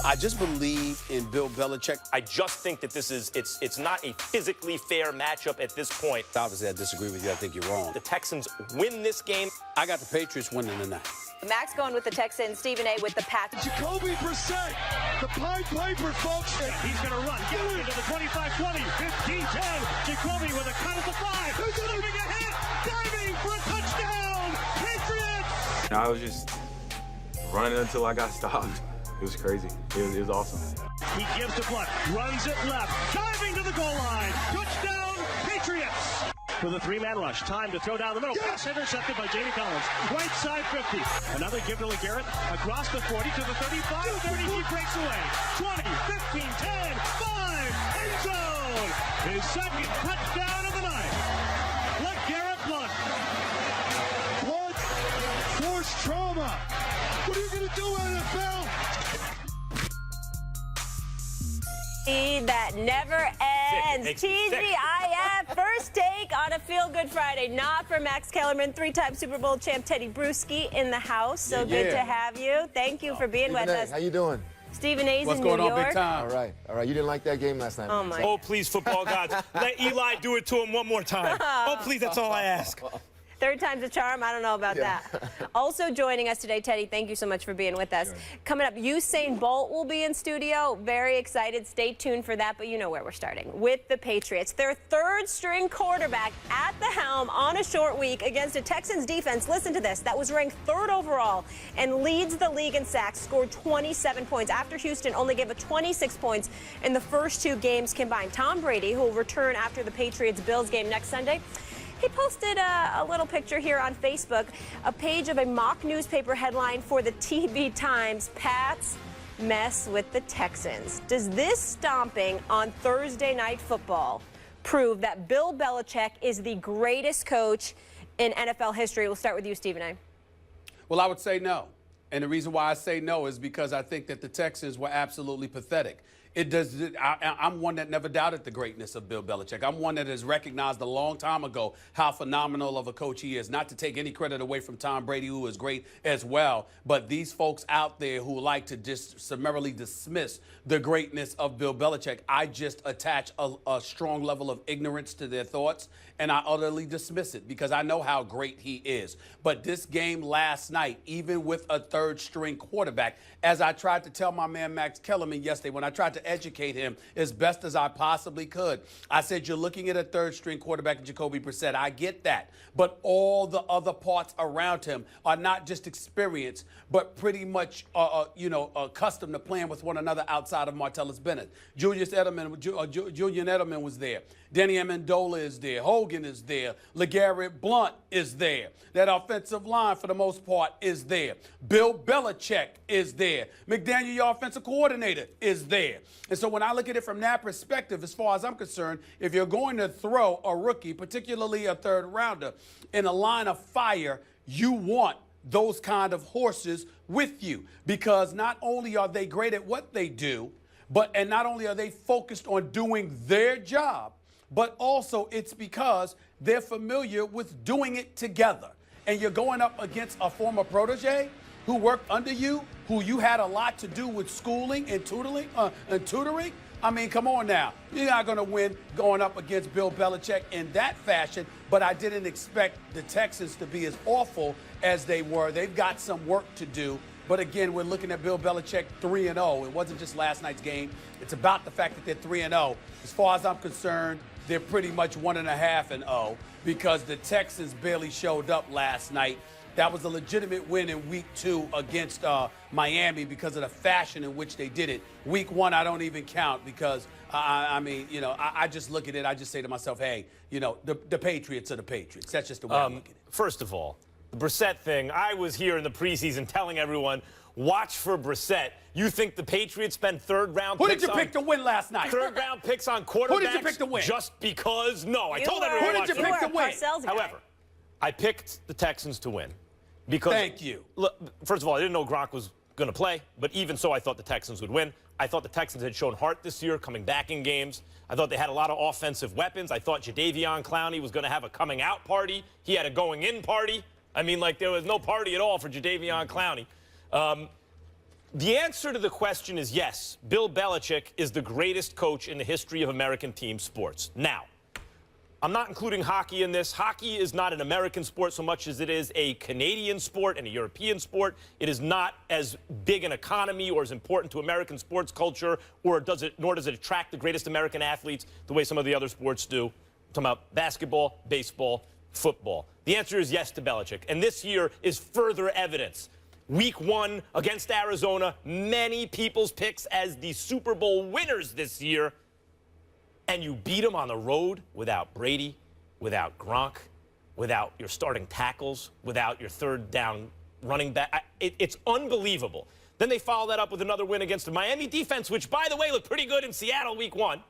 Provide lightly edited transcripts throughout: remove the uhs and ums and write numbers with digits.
I just believe in Bill Belichick. I just think that it's not a physically fair matchup at this point. Obviously, I disagree with you. I think you're wrong. The Texans win this game. I got the Patriots winning tonight. Max going with the Texans, Stephen A. with the Pats. Jacoby Brissett, the Pied Piper, folks. He's going to run. Get into the 25-20, 15-10. Jacoby with a cut at the 5. Who's going to make a hit? Diving for a touchdown. Patriots! I was just running until I got stopped. It was crazy. It was awesome. He gives to Blunt, runs it left, diving to the goal line. Touchdown, Patriots! For the three-man rush, time to throw down the middle. Pass intercepted by Jamie Collins. Right side 50. Another give to LeGarrette. Across the 40 to the 35. 30, he breaks away. 20, 15, 10, 5. End zone. His second touchdown of the night. LeGarrette Blunt. Blunt, forced trauma. What are you going to do, NFL? That never ends. TGIF, first take on a Feel Good Friday. Not for Max Kellerman, three-time Super Bowl champ Teddy Bruschi in the house. So good to have you. Thank you for being with us. How you doing? Stephen A's What's in New going York. on, big time? All right. You didn't like that game last night. Oh, my. Oh, please, football gods. Let Eli do it to him one more time. Oh, please, that's all I ask. Third time's a charm. I don't know about that. Also joining us today, Teddy, thank you so much for being with us. Sure. Coming up, Usain Bolt will be in studio. Very excited. Stay tuned for that, but you know where we're starting. With the Patriots. Their third-string quarterback at the helm on a short week against a Texans defense, listen to this, that was ranked third overall and leads the league in sacks, scored 27 points after Houston only gave up 26 points in the first two games combined. Tom Brady, who will return after the Patriots-Bills game next Sunday, he posted a little picture here on Facebook, a page of a mock newspaper headline for the TV Times, Pats mess with the Texans. Does this stomping on Thursday Night Football prove that Bill Belichick is the greatest coach in NFL history? We'll start with you, Stephen A. Well, I would say no. And the reason why I say no is because I think that the Texans were absolutely pathetic. I'm one that never doubted the greatness of Bill Belichick. I'm one that has recognized a long time ago how phenomenal of a coach he is. Not to take any credit away from Tom Brady, who is great as well, but these folks out there who like to just summarily dismiss the greatness of Bill Belichick, I just attach a strong level of ignorance to their thoughts, and I utterly dismiss it because I know how great he is. But this game last night, even with a third-string quarterback, as I tried to tell my man Max Kellerman yesterday when I tried to educate him as best as I possibly could, I said, you're looking at a third-string quarterback in Jacoby Brissett. I get that. But all the other parts around him are not just experienced, but pretty much, accustomed to playing with one another outside of Martellus Bennett. Julian Edelman was there. Danny Amendola is there. Hogan is there. LeGarrette Blunt is there. That offensive line, for the most part, is there. Bill Belichick is there. McDaniel, your offensive coordinator, is there. And so when I look at it from that perspective, as far as I'm concerned, if you're going to throw a rookie, particularly a third rounder, in a line of fire, you want those kind of horses with you, because not only are they great at what they do, and not only are they focused on doing their job, but also it's because they're familiar with doing it together. And you're going up against a former protege who worked under you, who you had a lot to do with schooling and tutoring. I mean, come on now. You're not going to win going up against Bill Belichick in that fashion, but I didn't expect the Texans to be as awful as they were. They've got some work to do. But again, we're looking at Bill Belichick 3-0. It wasn't just last night's game. It's about the fact that they're 3-0. As far as I'm concerned, they're pretty much 1.5-0 because the Texans barely showed up last night. That was a legitimate win in week 2 against Miami because of the fashion in which they did it. Week 1, I don't even count because, I just look at it. I just say to myself, hey, the Patriots are the Patriots. That's just the way I look at it. First of all, the Brissett thing, I was here in the preseason telling everyone, watch for Brissett. You think the Patriots spend third-round picks? Who did you pick to win last night? Third-round picks on quarterbacks? Who did you pick to win? Just because? No, I told everyone. Who did you pick to win? However, I picked the Texans to win. Because, thank you. Look, first of all, I didn't know Gronk was going to play, but even so, I thought the Texans would win. I thought the Texans had shown heart this year, coming back in games. I thought they had a lot of offensive weapons. I thought Jadeveon Clowney was going to have a coming-out party. He had a going-in party. I mean, like, there was no party at all for Jadeveon Clowney. The answer to the question is yes. Bill Belichick is the greatest coach in the history of American team sports. Now, I'm not including hockey in this. Hockey is not an American sport so much as it is a Canadian sport and a European sport. It is not as big an economy or as important to American sports culture, nor does it attract the greatest American athletes the way some of the other sports do. I'm talking about basketball, baseball, football. The answer is yes to Belichick. And this year is further evidence. Week 1 against Arizona, many people's picks as the Super Bowl winners this year. And you beat them on the road without Brady, without Gronk, without your starting tackles, without your third down running back. It's unbelievable. Then they follow that up with another win against the Miami defense, which, by the way, looked pretty good in Seattle week 1.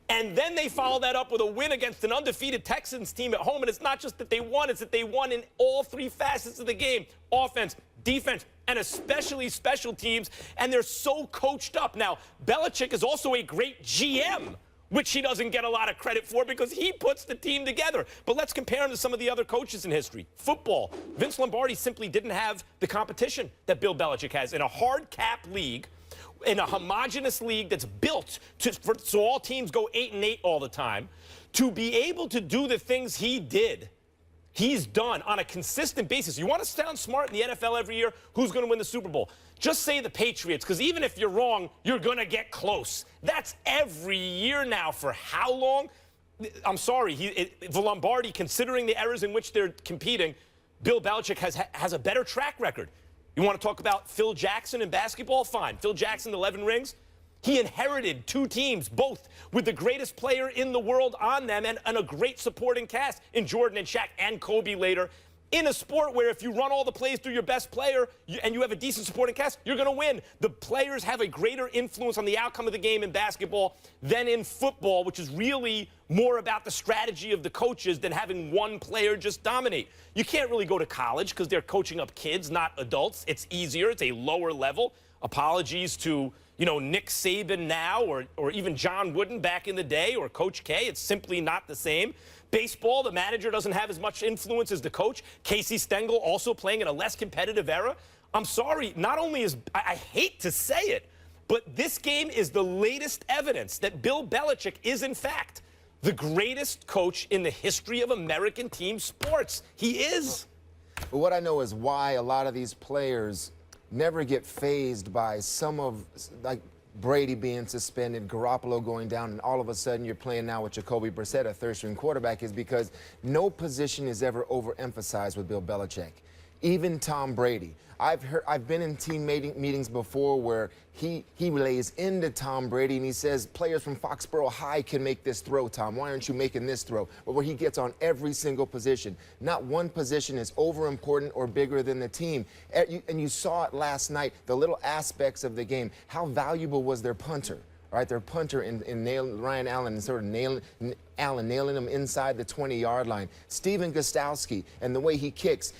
And then they follow that up with a win against an undefeated Texans team at home. And it's not just that they won, it's that they won in all 3 facets of the game: offense, defense, and especially special teams. And they're so coached up. Now, Belichick is also a great GM, which he doesn't get a lot of credit for because he puts the team together. But let's compare him to some of the other coaches in history. Football, Vince Lombardi simply didn't have the competition that Bill Belichick has. In a hard cap league, in a homogenous league that's built so all teams go 8-8 all the time, to be able to do the things he did, he's done on a consistent basis. You want to sound smart in the NFL every year? Who's going to win the Super Bowl? Just say the Patriots, because even if you're wrong, you're going to get close. That's every year now. For how long? I'm sorry. The Lombardi, considering the eras in which they're competing, Bill Belichick has a better track record. You want to talk about Phil Jackson in basketball? Fine. Phil Jackson, 11 rings. He inherited 2 teams, both with the greatest player in the world on them and a great supporting cast in Jordan and Shaq and Kobe later. In a sport where if you run all the plays through your best player and you have a decent supporting cast, you're going to win. The players have a greater influence on the outcome of the game in basketball than in football, which is really more about the strategy of the coaches than having one player just dominate. You can't really go to college because they're coaching up kids, not adults. It's easier. It's a lower level. Apologies to, Nick Saban now or even John Wooden back in the day or Coach K. It's simply not the same. Baseball, the manager doesn't have as much influence as the coach. Casey Stengel also playing in a less competitive era. I'm sorry, not only I hate to say it, but this game is the latest evidence that Bill Belichick is, in fact, the greatest coach in the history of American team sports. He is. But what I know is why a lot of these players never get fazed by some of, like, Brady being suspended, Garoppolo going down, and all of a sudden you're playing now with Jacoby Brissett, a third-string quarterback, is because no position is ever overemphasized with Bill Belichick. Even Tom Brady. I've been in team meetings before where he lays into Tom Brady and he says, players from Foxborough High can make this throw, Tom. Why aren't you making this throw? But where he gets on every single position. Not one position is over important or bigger than the team. And you saw it last night, the little aspects of the game. How valuable was their punter? Right, their punter in Ryan Allen and sort of nailing him inside the 20-yard line. Steven Gostkowski and the way he kicks.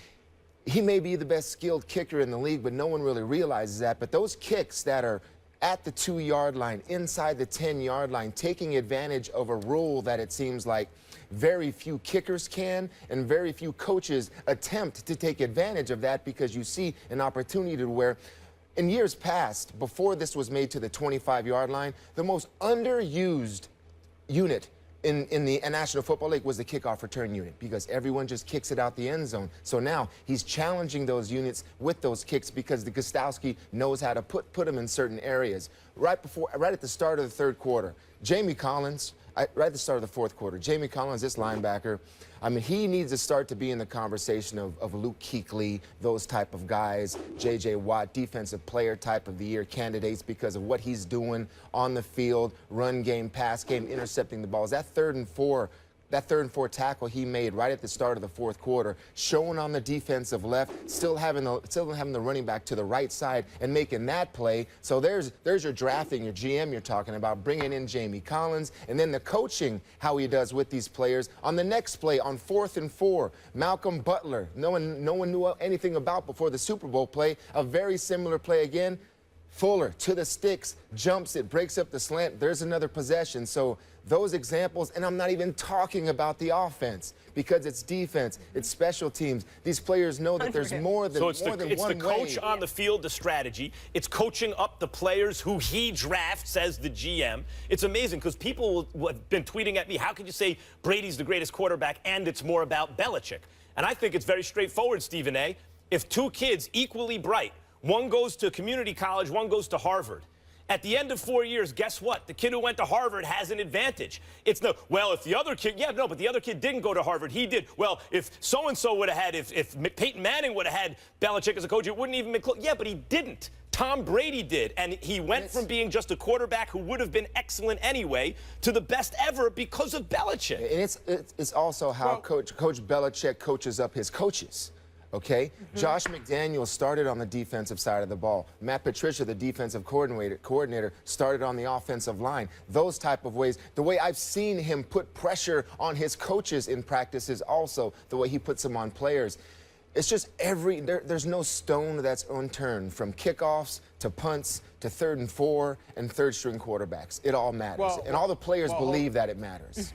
He may be the best skilled kicker in the league, but no one really realizes that. But those kicks that are at the 2-yard line, inside the 10-yard line, taking advantage of a rule that it seems like very few kickers can and very few coaches attempt to take advantage of that, because you see an opportunity to where in years past, before this was made to the 25-yard line, the most underused unit in the National Football League was the kickoff return unit, because everyone just kicks it out the end zone. So now he's challenging those units with those kicks because the Gostkowski knows how to put them in certain areas. Right at the start of the third quarter, Jamie Collins, right at the start of the fourth quarter, Jamie Collins, this linebacker, I mean, he needs to start to be in the conversation of Luke Kuechly, those type of guys, J.J. Watt, defensive player type of the year candidates because of what he's doing on the field, run game, pass game, intercepting the balls. That third and four tackle he made right at the start of the fourth quarter, showing on the defensive left, still having the running back to the right side and making that play. So there's your drafting, your GM you're talking about, bringing in Jamie Collins, and then the coaching, how he does with these players. On the next play, on 4th and 4, Malcolm Butler, no one knew anything about before the Super Bowl play, a very similar play again. Fuller to the sticks, jumps it, breaks up the slant. There's another possession. So those examples, and I'm not even talking about the offense because it's defense, it's special teams. These players know that there's more than one way. It's the coach on the field, the strategy. It's coaching up the players who he drafts as the GM. It's amazing because people have been tweeting at me, how could you say Brady's the greatest quarterback and it's more about Belichick? And I think it's very straightforward, Stephen A. If two kids equally bright, one goes to community college, one goes to Harvard. At the end of 4 years, guess what? The kid who went to Harvard has an advantage. It's no, well, if the other kid, but the other kid didn't go to Harvard. He did. Well, if so-and-so would have had, if Peyton Manning would have had Belichick as a coach, it wouldn't even be close. Yeah, but he didn't. Tom Brady did. And he went from being just a quarterback who would have been excellent anyway to the best ever because of Belichick. And it's also how Coach Belichick coaches up his coaches. Okay? Josh McDaniels started on the defensive side of the ball. Matt Patricia, the defensive coordinator, started on the offensive line. Those type of ways. The way I've seen him put pressure on his coaches in practice is also the way he puts them on players. It's just there's no stone that's unturned, from kickoffs to punts to 3rd and 4 and third-string quarterbacks. It all matters. And all the players believe that it matters.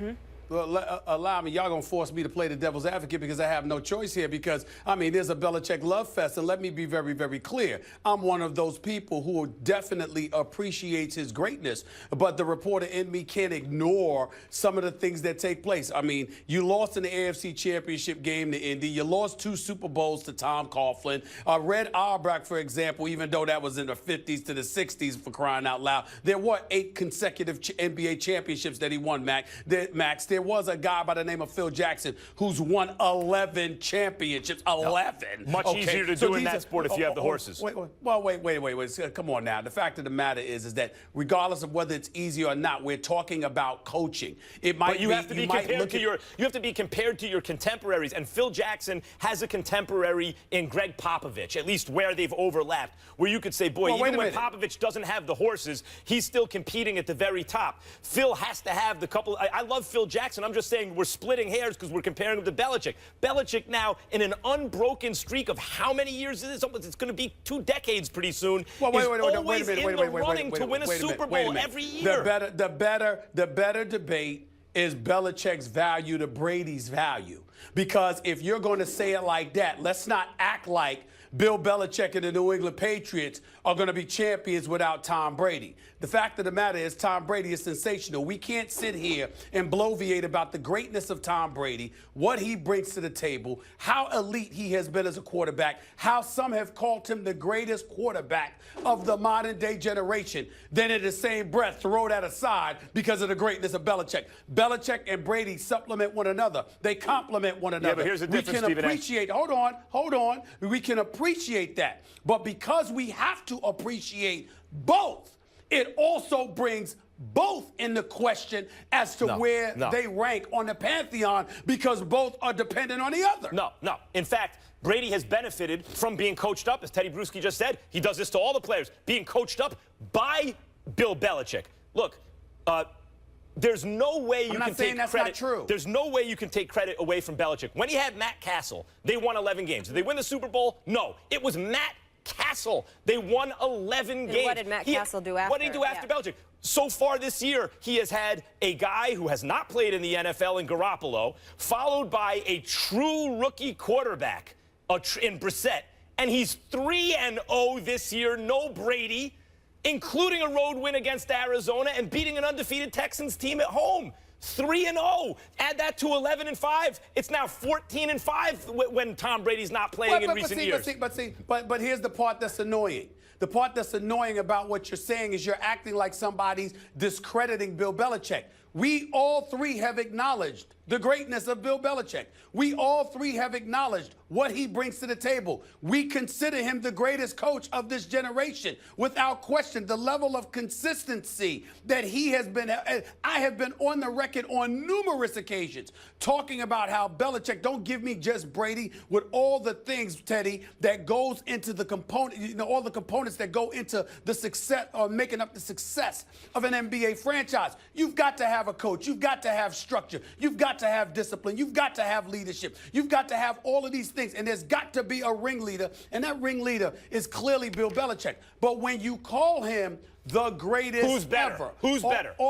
Well, allow me, y'all gonna force me to play the devil's advocate because I have no choice here because, I mean, there's a Belichick love fest, and let me be very, very clear. I'm one of those people who definitely appreciates his greatness, but the reporter in me can't ignore some of the things that take place. I mean, you lost in the AFC Championship game to Indy. You lost 2 Super Bowls to Tom Coughlin. Red Auerbach, for example, even though that was in the 50s to the 60s, for crying out loud, there were 8 consecutive NBA championships that he won, Max. There was a guy by the name of Phil Jackson who's won 11 championships. 11. Much easier to do in that sport if you have the horses. Wait. Come on now. The fact of the matter is that regardless of whether it's easy or not, we're talking about coaching. It might but you have to be compared to your contemporaries, and Phil Jackson has a contemporary in Greg Popovich, at least where they've overlapped, where you could say, boy, even when Popovich doesn't have the horses, he's still competing at the very top. Phil has to have the couple. I love Phil Jackson. I'm just saying we're splitting hairs because we're comparing him to Belichick. Belichick now, in an unbroken streak of how many years is it? It's going to be 2 decades pretty soon. Well, wait in the running to win a Super Bowl every year. The better debate is Belichick's value to Brady's value. Because if you're going to say it like that, let's not act like Bill Belichick and the New England Patriots are going to be champions without Tom Brady. The fact of the matter is Tom Brady is sensational. We can't sit here and bloviate about the greatness of Tom Brady, what he brings to the table, how elite he has been as a quarterback, how some have called him the greatest quarterback of the modern day generation. Then in the same breath, throw that aside because of the greatness of Belichick. Belichick and Brady supplement one another. They complement one another. Yeah, but here's the difference, Stephen A. Hold on. We can appreciate that. But because we have to appreciate both, it also brings both into question as to where they rank on the pantheon because both are dependent on the other. No. In fact, Brady has benefited from being coached up, as Teddy Bruschi just said. He does this to all the players, being coached up by Bill Belichick. Look, there's no way you can take credit. Not true. There's no way you can take credit away from Belichick. When he had Matt Castle, they won 11 games. Did they win the Super Bowl? No. It was Matt Castle. They won 11 games. What did Matt Castle do after? What did he do after Belichick? So far this year, he has had a guy who has not played in the NFL in Garoppolo, followed by a true rookie quarterback in Brissett, and he's 3-0 this year, no Brady, including a road win against Arizona and beating an undefeated Texans team at home. 3-0. Add that to 11-5. It's now 14-5 when Tom Brady's not playing in recent years. But here's the part that's annoying. The part that's annoying about what you're saying is you're acting like somebody's discrediting Bill Belichick. We all three have acknowledged the greatness of Bill Belichick. We all three have acknowledged what he brings to the table. We consider him the greatest coach of this generation. Without question, the level of consistency that he has been, I have been on the record on numerous occasions talking about how Belichick, don't give me just Brady, with all the things, Teddy, that goes into the component, all the components that go into the success or making up the success of an NBA franchise. You've got to have have a coach. You've got to have structure. You've got to have discipline. You've got to have leadership. You've got to have all of these things. And there's got to be a ringleader. And that ringleader is clearly Bill Belichick. But when you call him the greatest Who's better? ever. Who's better? Who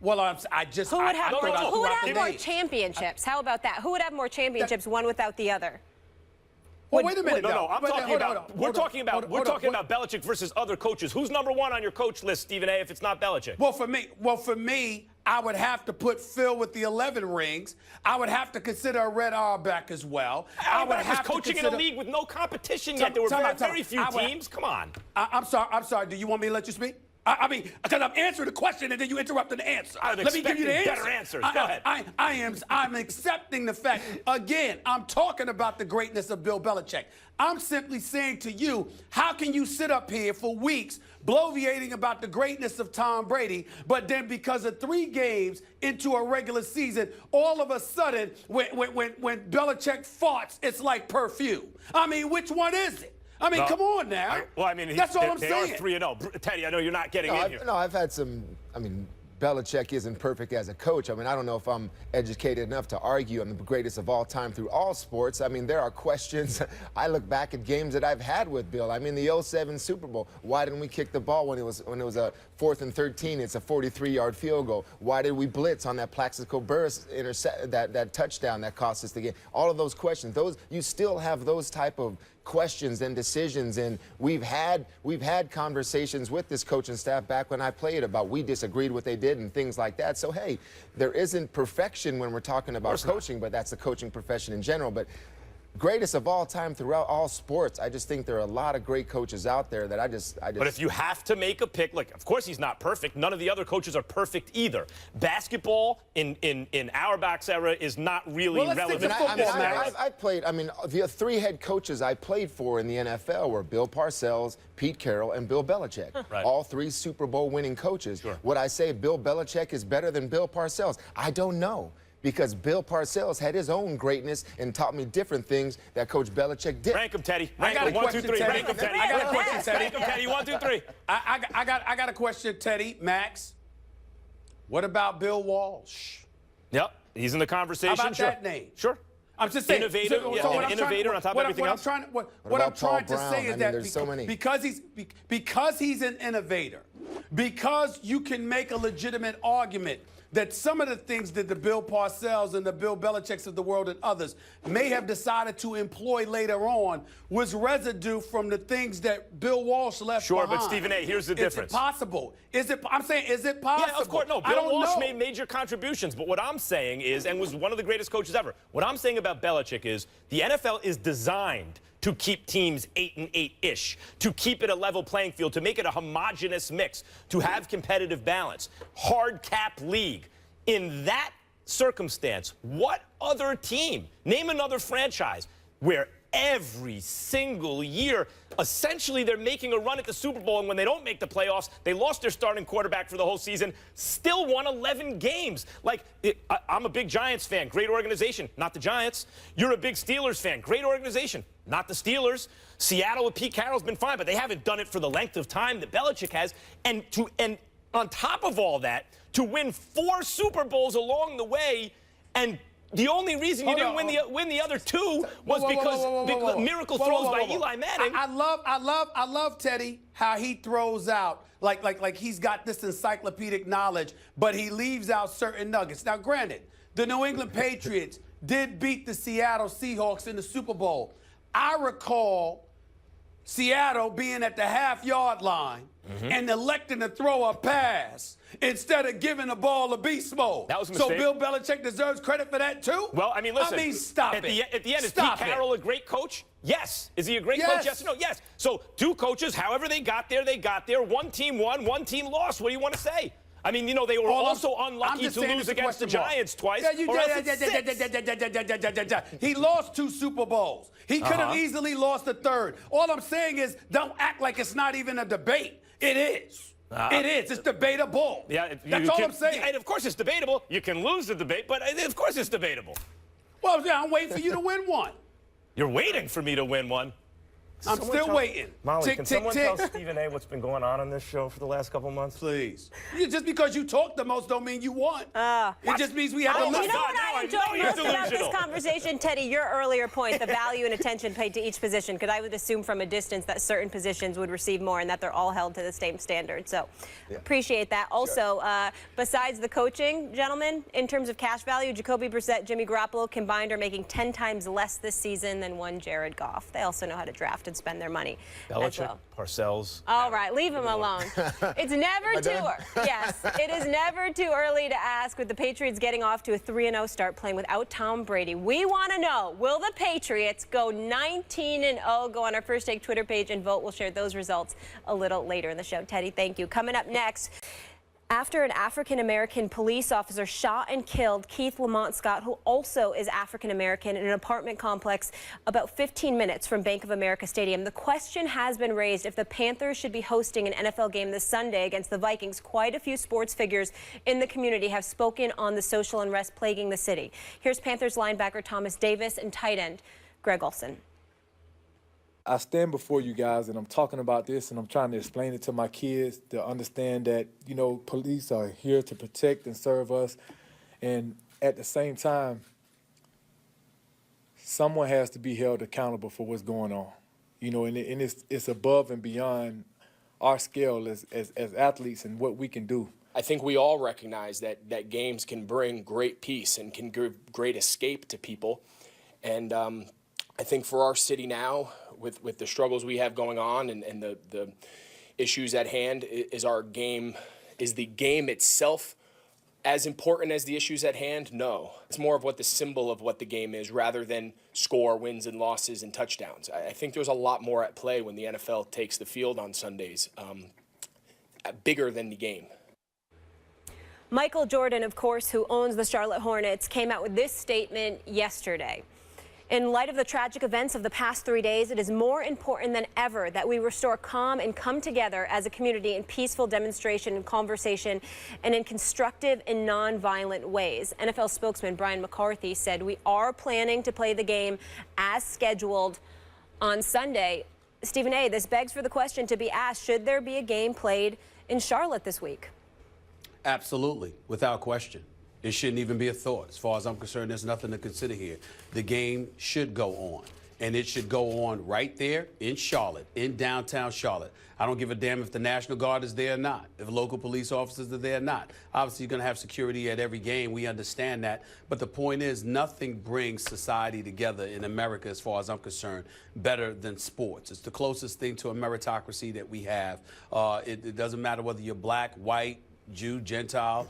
would have more names. championships? How about that? Who would have more championships, one without the other? Well, wait a minute. No, now. I'm But- talking hold on, about. hold We're on, talking hold about. on, We're hold on. talking about Belichick versus other coaches. Who's number one on your coach list, Stephen A? If it's not Belichick. Well, for me, I would have to put Phil with the 11 rings. I would have to consider a Red Auerbach as well. I would Auerbach have was to coaching consider, in a league with no competition yet. There were very few teams. Come on. I'm sorry. Do you want me to let you speak? I mean, because I'm answering the question and then you interrupted the answer. Let me give you the answer. Better answers. Go ahead. I'm accepting the fact. Again, I'm talking about the greatness of Bill Belichick. I'm simply saying to you, how can you sit up here for weeks bloviating about the greatness of Tom Brady, but then because of 3 games into a regular season, all of a sudden, when Belichick farts, it's like perfume. I mean, which one is it? I mean, come on now. That's all I'm saying. They are 3-0. Teddy, I know you're not getting in here. I've had some. I mean, Belichick isn't perfect as a coach. I mean, I don't know if I'm educated enough to argue I'm the greatest of all time through all sports. I mean, there are questions. I look back at games that I've had with Bill. I mean, the 07 Super Bowl. Why didn't we kick the ball when it was a 4th and 13? It's a 43-yard field goal. Why did we blitz on that Plaxico Burress that touchdown that cost us the game? All of those questions. You still have those type of questions and decisions, and we've had conversations with this coaching staff back when I played about we disagreed what they did and things like that. So hey, there isn't perfection when we're talking about coaching, but that's the coaching profession in general. But greatest of all time throughout all sports, I just think there are a lot of great coaches out there that I just. But if you have to make a pick, like, of course he's not perfect. None of the other coaches are perfect either. Basketball in Auerbach's era is not really relevant. I played. I mean, the 3 head coaches I played for in the NFL were Bill Parcells, Pete Carroll, and Bill Belichick. Right. All 3 Super Bowl winning coaches. Sure. Would I say Bill Belichick is better than Bill Parcells? I don't know. Because Bill Parcells had his own greatness and taught me different things that Coach Belichick did. Rank him, Teddy. I got a question, Teddy. Rank him, Teddy. I got a question, Teddy. Rank him, Teddy. 1, 2, 3. I got a question, Teddy. Max, what about Bill Walsh? Yep, he's in the conversation. How about that name? Sure. I'm just saying. Innovator, innovator on top of everything else. What I'm trying to say is that there's so many. because he's an innovator, because you can make a legitimate argument that some of the things that the Bill Parcells and the Bill Belichicks of the world and others may have decided to employ later on was residue from the things that Bill Walsh left behind. Sure, but Stephen A., here's the difference. Is it possible? I'm saying, is it possible? Yeah, of course. No, Bill Walsh made major contributions. But what I'm saying is, and was one of the greatest coaches ever, what I'm saying about Belichick is the NFL is designed to keep teams 8-8-ish, to keep it a level playing field, to make it a homogenous mix, to have competitive balance. Hard cap league. In that circumstance, what other team, name another franchise, where every single year, essentially they're making a run at the Super Bowl, and when they don't make the playoffs, they lost their starting quarterback for the whole season, still won 11 games. I'm a big Giants fan, great organization, not the Giants. You're a big Steelers fan, great organization, not the Steelers. Seattle with Pete Carroll's been fine, but they haven't done it for the length of time that Belichick has. And on top of all that, to win 4 Super Bowls along the way, and the only reason you didn't win the other 2 was because miracle throws by Eli Manning. I love Teddy how he throws out like he's got this encyclopedic knowledge, but he leaves out certain nuggets. Now, granted, the New England Patriots did beat the Seattle Seahawks in the Super Bowl. I recall Seattle being at the half-yard line and electing to throw a pass instead of giving the ball to beast mode. That was a mistake. So Bill Belichick deserves credit for that too? Well, I mean, listen. Stop at it. At the end, Stop is Pete Carroll a great coach? Yes. Is he a great Yes. coach? Yes or no? Yes. So 2 coaches, however they got there, one team won, one team lost. What do you want to say? I mean, they were also unlucky to lose against the Giants twice. He lost 2 Super Bowls. He could have easily lost a 3rd. All I'm saying is, don't act like it's not even a debate. It is. It is. It's debatable. Yeah, that's all I'm saying. And of course it's debatable. You can lose the debate, but of course it's debatable. Well, yeah, I'm waiting for you to win one. You're waiting for me to win one. I'm still waiting. Molly, Tick, can tick, someone tick. tell Stephen A. what's been going on this show for the last couple months? Please. Just because you talk the most don't mean you won. It just means we have to Oh, my You know listen. what now I I enjoy know you're most about this delusional. conversation, Teddy? Your earlier point, the value and attention paid to each position, because I would assume from a distance that certain positions would receive more and that they're all held to the same standard. So appreciate that. Also, besides the coaching, gentlemen, in terms of cash value, Jacoby Brissett, Jimmy Garoppolo combined are making 10 times less this season than one Jared Goff. They also know how to draft and spend their money as Belichick, well. Parcells. All right, leave him alone. It's never too yes, it is never too early to ask, with the Patriots getting off to a 3-0 start playing without Tom Brady. We want to know, will the Patriots go 19-0? Go on our First Take Twitter page and vote. We'll share those results a little later in the show. Teddy, thank you. Coming up next, after an African-American police officer shot and killed Keith Lamont Scott, who also is African-American, in an apartment complex about 15 minutes from Bank of America Stadium, the question has been raised if the Panthers should be hosting an NFL game this Sunday against the Vikings. Quite a few sports figures in the community have spoken on the social unrest plaguing the city. Here's Panthers linebacker Thomas Davis and tight end Greg Olsen. I stand before you guys and I'm talking about this and I'm trying to explain it to my kids to understand that, you know, police are here to protect and serve us. And at the same time, someone has to be held accountable for what's going on. You know, and it's above and beyond our scale as athletes and what we can do. I think we all recognize that games can bring great peace and can give great escape to people. And I think for our city now, with the struggles we have going on and the issues at hand, is the game itself as important as the issues at hand? No. It's more of what the symbol of what the game is rather than score, wins and losses and touchdowns. I think there's a lot more at play when the NFL takes the field on Sundays, bigger than the game. Michael Jordan, of course, who owns the Charlotte Hornets, came out with this statement yesterday. In light of the tragic events of the past 3 days, it is more important than ever that we restore calm and come together as a community in peaceful demonstration and conversation and in constructive and non-violent ways. NFL spokesman Brian McCarthy said, "We are planning to play the game as scheduled on Sunday." Stephen A., this begs for the question to be asked, should there be a game played in Charlotte this week? Absolutely, without question. It shouldn't even be a thought. As far as I'm concerned, there's nothing to consider here. The game should go on, and it should go on right there in Charlotte, in downtown Charlotte. I don't give a damn if the National Guard is there or not, if local police officers are there or not. Obviously, you're going to have security at every game. We understand that. But the point is, nothing brings society together in America, as far as I'm concerned, better than sports. It's the closest thing to a meritocracy that we have. It doesn't matter whether you're black, white, Jew, Gentile,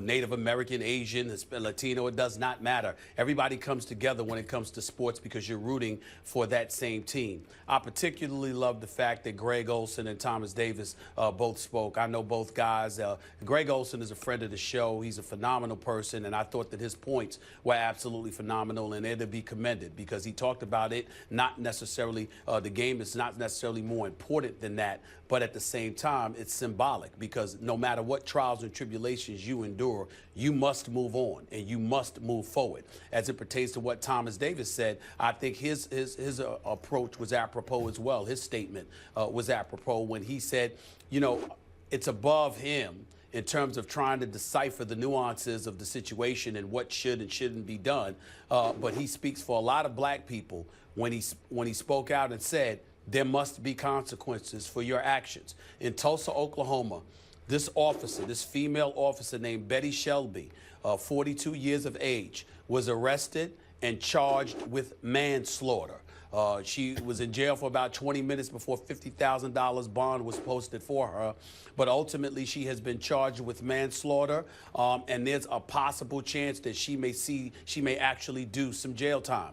Native American, Asian, Latino, it does not matter. Everybody comes together when it comes to sports because you're rooting for that same team. I particularly love the fact that Greg Olsen and Thomas Davis both spoke. I know both guys. Greg Olsen is a friend of the show. He's a phenomenal person, and I thought that his points were absolutely phenomenal, and they're to be commended because he talked about it, not necessarily, the game is not necessarily more important than that, but at the same time, it's symbolic because no matter what trials and tribulations you endure, you must move on and you must move forward. As it pertains to what Thomas Davis said, I think his approach was apropos as well. His statement was apropos when he said, it's above him in terms of trying to decipher the nuances of the situation and what should and shouldn't be done. But he speaks for a lot of black people when he spoke out and said, there must be consequences for your actions. In Tulsa, Oklahoma, this female officer named Betty Shelby, 42 years of age, was arrested and charged with manslaughter. She was in jail for about 20 minutes before $50,000 bond was posted for her. But ultimately, she has been charged with manslaughter, and there's a possible chance that she may actually do some jail time.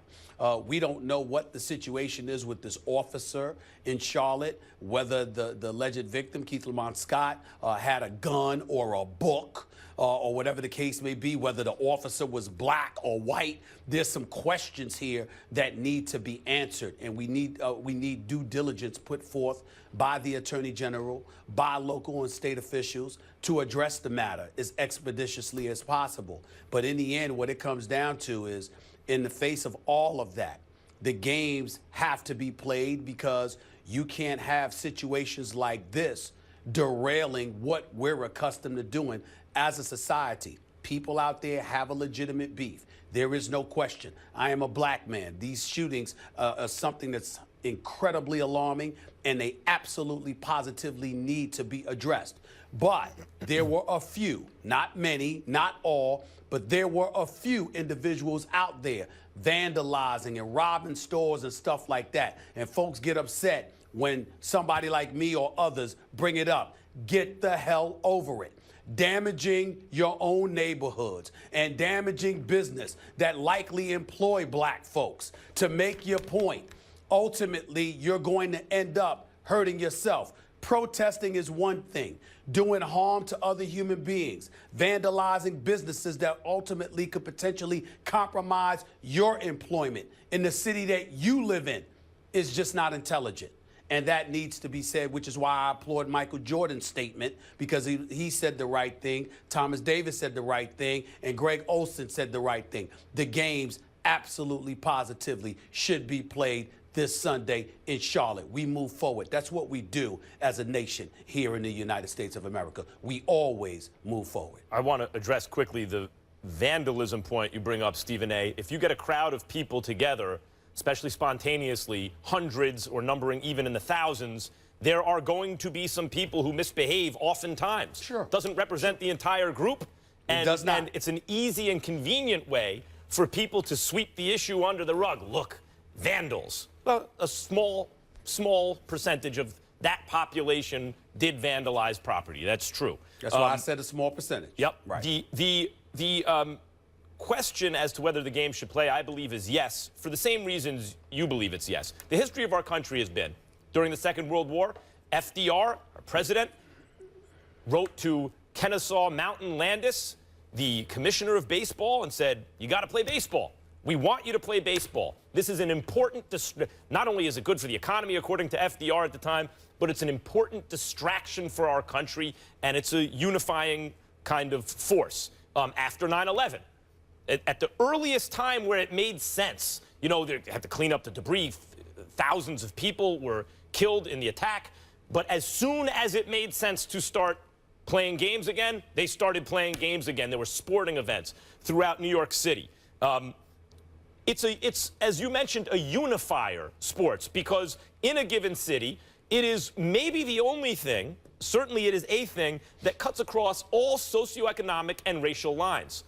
We don't know what the situation is with this officer in Charlotte, whether the alleged victim, Keith Lamont Scott, had a gun or a book, or whatever the case may be, whether the officer was black or white. There's some questions here that need to be answered, and we need due diligence put forth by the Attorney General, by local and state officials to address the matter as expeditiously as possible. But in the end, what it comes down to is, in the face of all of that, the games have to be played because you can't have situations like this derailing what we're accustomed to doing as a society. People out there have a legitimate beef. There is no question. I am a black man. These shootings are something that's incredibly alarming, and they absolutely positively need to be addressed. But there were a few, not many, not all, but there were a few individuals out there vandalizing and robbing stores and stuff like that. And folks get upset when somebody like me or others bring it up. Get the hell over it. Damaging your own neighborhoods and damaging business that likely employ black folks. To make your point, ultimately, you're going to end up hurting yourself. Protesting is one thing. Doing harm to other human beings, vandalizing businesses that ultimately could potentially compromise your employment in the city that you live in is just not intelligent. And that needs to be said, which is why I applaud Michael Jordan's statement, because he said the right thing, Thomas Davis said the right thing, and Greg Olson said the right thing. The games absolutely, positively should be played this Sunday in Charlotte. We move forward. That's what we do as a nation here in the United States of America. We always move forward. I want to address quickly the vandalism point you bring up, Stephen A. If you get a crowd of people together, especially spontaneously, hundreds or numbering even in the thousands, there are going to be some people who misbehave oftentimes. Sure. Doesn't represent the entire group. It does not. And it's an easy and convenient way for people to sweep the issue under the rug. Look, vandals. Well, a small percentage of that population did vandalize property. That's true. That's why I said a small percentage. Yep. Right. The question as to whether the game should play, I believe, is yes, for the same reasons you believe it's yes. The history of our country has been, during the Second World War, FDR, our president, wrote to Kennesaw Mountain Landis, the commissioner of baseball, and said, you got to play baseball. We want you to play baseball. This is an important, not only is it good for the economy, according to FDR at the time, but it's an important distraction for our country, and it's a unifying kind of force. After 9/11, at the earliest time where it made sense, you know, they had to clean up the debris. Thousands of people were killed in the attack. But as soon as it made sense to start playing games again, they started playing games again. There were sporting events throughout New York City. It's, as you mentioned, a unifier, sports, because in a given city, it is maybe the only thing, certainly it is a thing, that cuts across all socioeconomic and racial lines.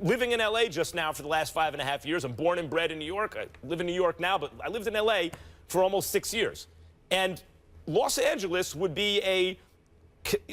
Living in L.A. just now for the last 5.5 years, I'm born and bred in New York. I live in New York now, but I lived in L.A. for almost 6 years. And Los Angeles would be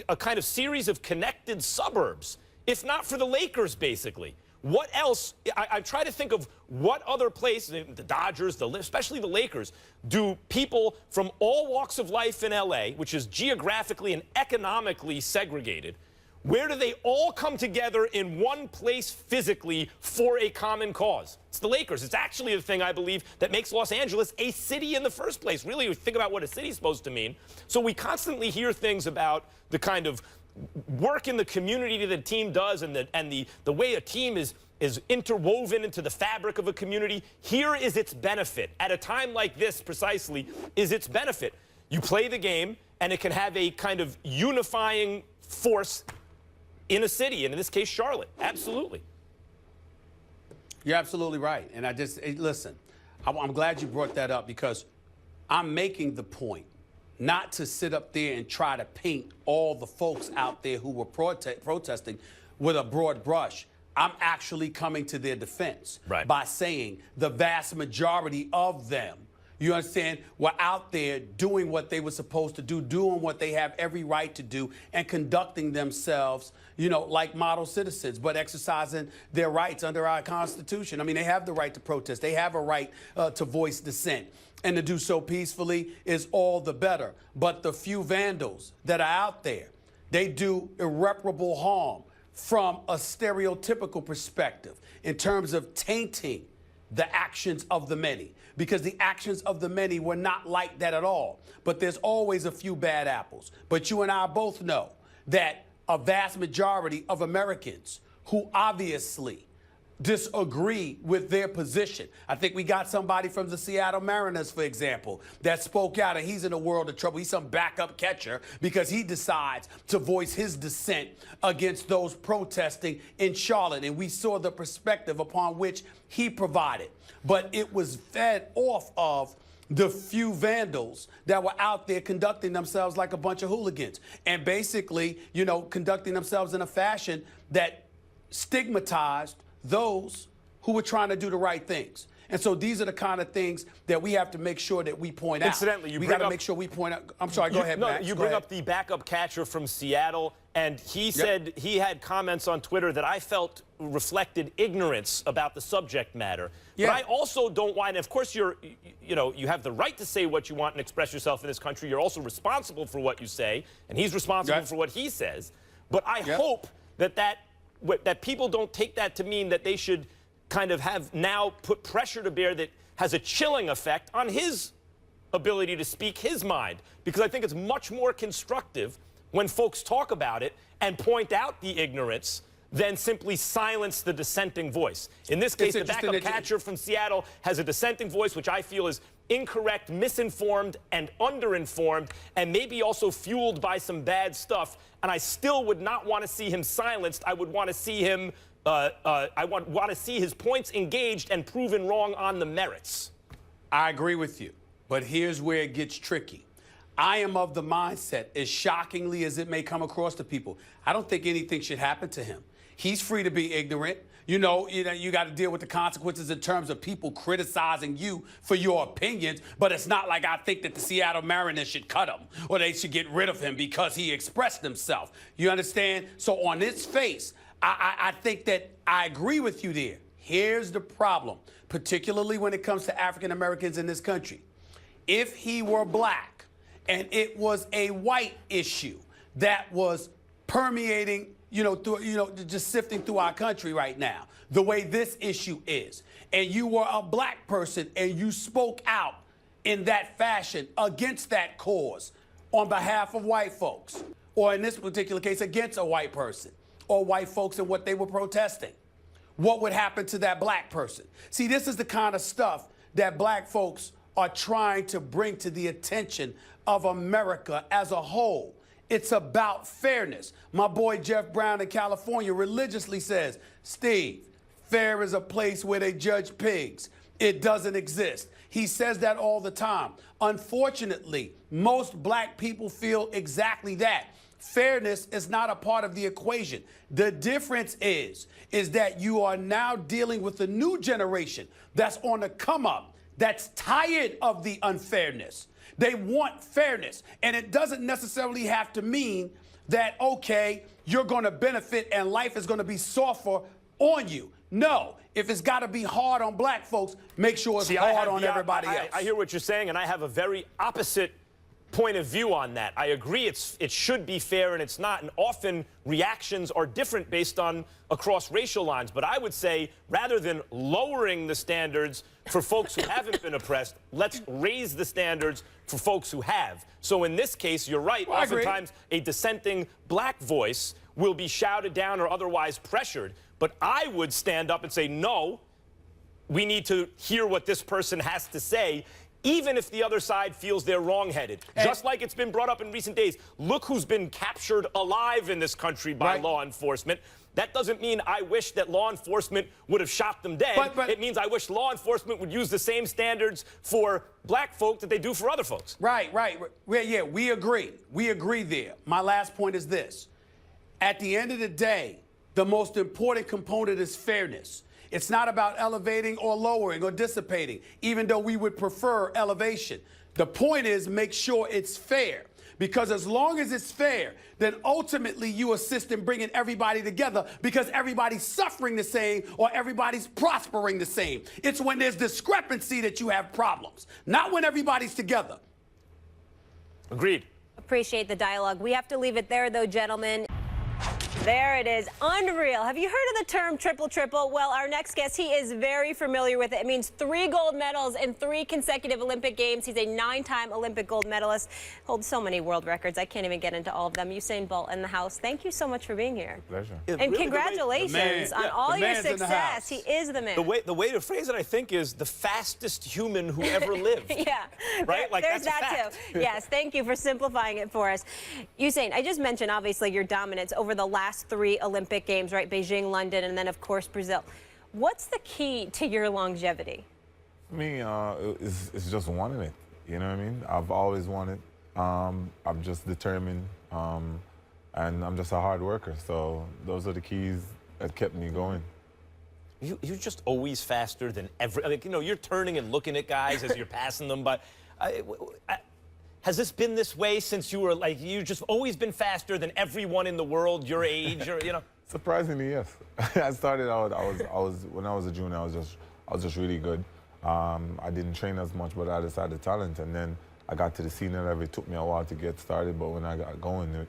a kind of series of connected suburbs, if not for the Lakers, basically. What else? I try to think of what other places, the Dodgers, especially the Lakers, do people from all walks of life in L.A., which is geographically and economically segregated, where do they all come together in one place physically for a common cause? It's the Lakers. It's actually the thing, I believe, that makes Los Angeles a city in the first place. Really, think about what a city's supposed to mean. So we constantly hear things about the kind of work in the community that a team does and the way a team is interwoven into the fabric of a community. Here is its benefit. At a time like this, precisely, is its benefit. You play the game, and it can have a kind of unifying force in a city, and in this case, Charlotte. Absolutely. You're absolutely right. And listen, I'm glad you brought that up, because I'm making the point not to sit up there and try to paint all the folks out there who were protesting with a broad brush. I'm actually coming to their defense by saying the vast majority of them, you understand, were out there doing what they were supposed to do, doing what they have every right to do, and conducting themselves, you know, like model citizens, but exercising their rights under our Constitution. I mean, they have the right to protest. They have a right to voice dissent. And to do so peacefully is all the better. But the few vandals that are out there, they do irreparable harm from a stereotypical perspective in terms of tainting the actions of the many, because the actions of the many were not like that at all. But there's always a few bad apples. But you and I both know that a vast majority of Americans who obviously disagree with their position. I think we got somebody from the Seattle Mariners, for example, that spoke out, and he's in a world of trouble. He's some backup catcher because he decides to voice his dissent against those protesting in Charlotte, and we saw the perspective upon which he provided. But it was fed off of the few vandals that were out there conducting themselves like a bunch of hooligans and basically, conducting themselves in a fashion that stigmatized those who were trying to do the right things. And so these are the kind of things that we have to make sure that we point out. Incidentally, we got to make sure we point out. I'm sorry, go ahead, Max. You bring up the backup catcher from Seattle, and he said he had comments on Twitter that I felt reflected ignorance about the subject matter. Yeah. But I also don't want, and of course you have the right to say what you want and express yourself in this country. You're also responsible for what you say, and he's responsible for what he says. But I hope that people don't take that to mean that they should kind of have now put pressure to bear that has a chilling effect on his ability to speak his mind. Because I think it's much more constructive when folks talk about it and point out the ignorance than simply silence the dissenting voice. In this case, the backup catcher from Seattle has a dissenting voice, which I feel is incorrect, misinformed, and underinformed, and maybe also fueled by some bad stuff. And I still would not want to see him silenced. I would want to see him I want to see his points engaged and proven wrong on the merits. I agree with you, but here's where it gets tricky. I am of the mindset, as shockingly as it may come across to people, I don't think anything should happen to him. He's free to be ignorant. You got to deal with the consequences in terms of people criticizing you for your opinions, but it's not like I think that the Seattle Mariners should cut him or they should get rid of him because he expressed himself. You understand? So on its face, I think that I agree with you there. Here's the problem, particularly when it comes to African Americans in this country. If he were black and it was a white issue that was permeating, just sifting through our country right now, the way this issue is, and you were a black person and you spoke out in that fashion against that cause on behalf of white folks, or in this particular case, against a white person, or white folks and what they were protesting, what would happen to that black person? See, this is the kind of stuff that black folks are trying to bring to the attention of America as a whole. It's about fairness. My boy Jeff Brown in California religiously says, Steve, fair is a place where they judge pigs. It doesn't exist. He says that all the time. Unfortunately, most black people feel exactly that. Fairness is not a part of the equation. The difference is that you are now dealing with a new generation that's on the come up, that's tired of the unfairness. They want fairness. And it doesn't necessarily have to mean that, okay, you're going to benefit and life is going to be softer on you. No. If it's got to be hard on black folks, make sure it's hard on everybody else. I hear what you're saying, and I have a very opposite point of view on that. I agree it should be fair, and it's not. And often reactions are different based on across racial lines. But I would say rather than lowering the standards for folks who haven't been oppressed, let's raise the standards for folks who have. So in this case, you're right. Well, oftentimes a dissenting black voice will be shouted down or otherwise pressured. But I would stand up and say, no, we need to hear what this person has to say, even if the other side feels they're wrongheaded. Just like it's been brought up in recent days. Look who's been captured alive in this country by law enforcement. That doesn't mean I wish that law enforcement would have shot them dead. But it means I wish law enforcement would use the same standards for black folk that they do for other folks. Right. Yeah, we agree. We agree there. My last point is this. At the end of the day, the most important component is fairness. It's not about elevating or lowering or dissipating, even though we would prefer elevation. The point is make sure it's fair, because as long as it's fair, then ultimately you assist in bringing everybody together because everybody's suffering the same or everybody's prospering the same. It's when there's discrepancy that you have problems, not when everybody's together. Agreed. Appreciate the dialogue. We have to leave it there, though, gentlemen. There it is. Unreal. Have you heard of the term triple-triple? Well, our next guest, he is very familiar with it. It means 3 gold medals in 3 consecutive Olympic Games. He's a 9-time Olympic gold medalist. Holds so many world records. I can't even get into all of them. Usain Bolt in the house. Thank you so much for being here. Pleasure. And really congratulations on all your man's in the success. house. He is the man. The way to phrase it, I think, is the fastest human who ever lived. Yeah. Right? Like, there's that's a that fact. too. Yes, thank you for simplifying it for us. Usain, I just mentioned, obviously, your dominance over the last 3 Olympic Games, right? Beijing, London, and then, of course, Brazil. What's the key to your longevity? For me, it's just wanting it. You know what I mean? I've always wanted. I'm just determined, and I'm just a hard worker. So those are the keys that kept me going. You're just always faster than like, you know, you're turning and looking at guys as you're passing them. But has this been this way since you were like, you've just always been faster than everyone in the world your age, or, you know? Surprisingly, yes. I started out. When I was a junior, I was just really good. I didn't train as much, but I just had the talent. And then I got to the senior level. It took me a while to get started, but when I got going,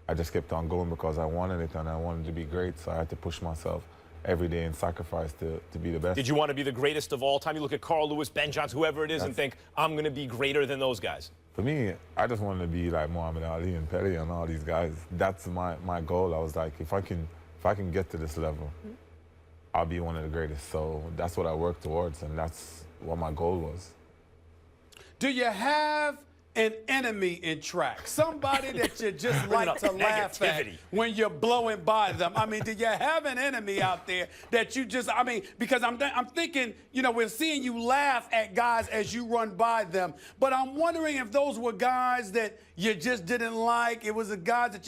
I just kept on going because I wanted it and I wanted to be great. So I had to push myself every day and sacrifice to be the best. Did you want to be the greatest of all time? You look at Carl Lewis, Ben Johnson, whoever it is, and think, I'm going to be greater than those guys. For me, I just wanted to be like Muhammad Ali and Petty and all these guys. That's my goal. I was like, if I can get to this level, I'll be one of the greatest. So that's what I worked towards, and that's what my goal was. Do you have an enemy in track? Somebody that you just like to laugh at when you're blowing by them? I mean, do you have an enemy out there that you just, I mean, because I'm thinking, you know, we're seeing you laugh at guys as you run by them, but I'm wondering if those were guys that you just didn't like. It was the guys that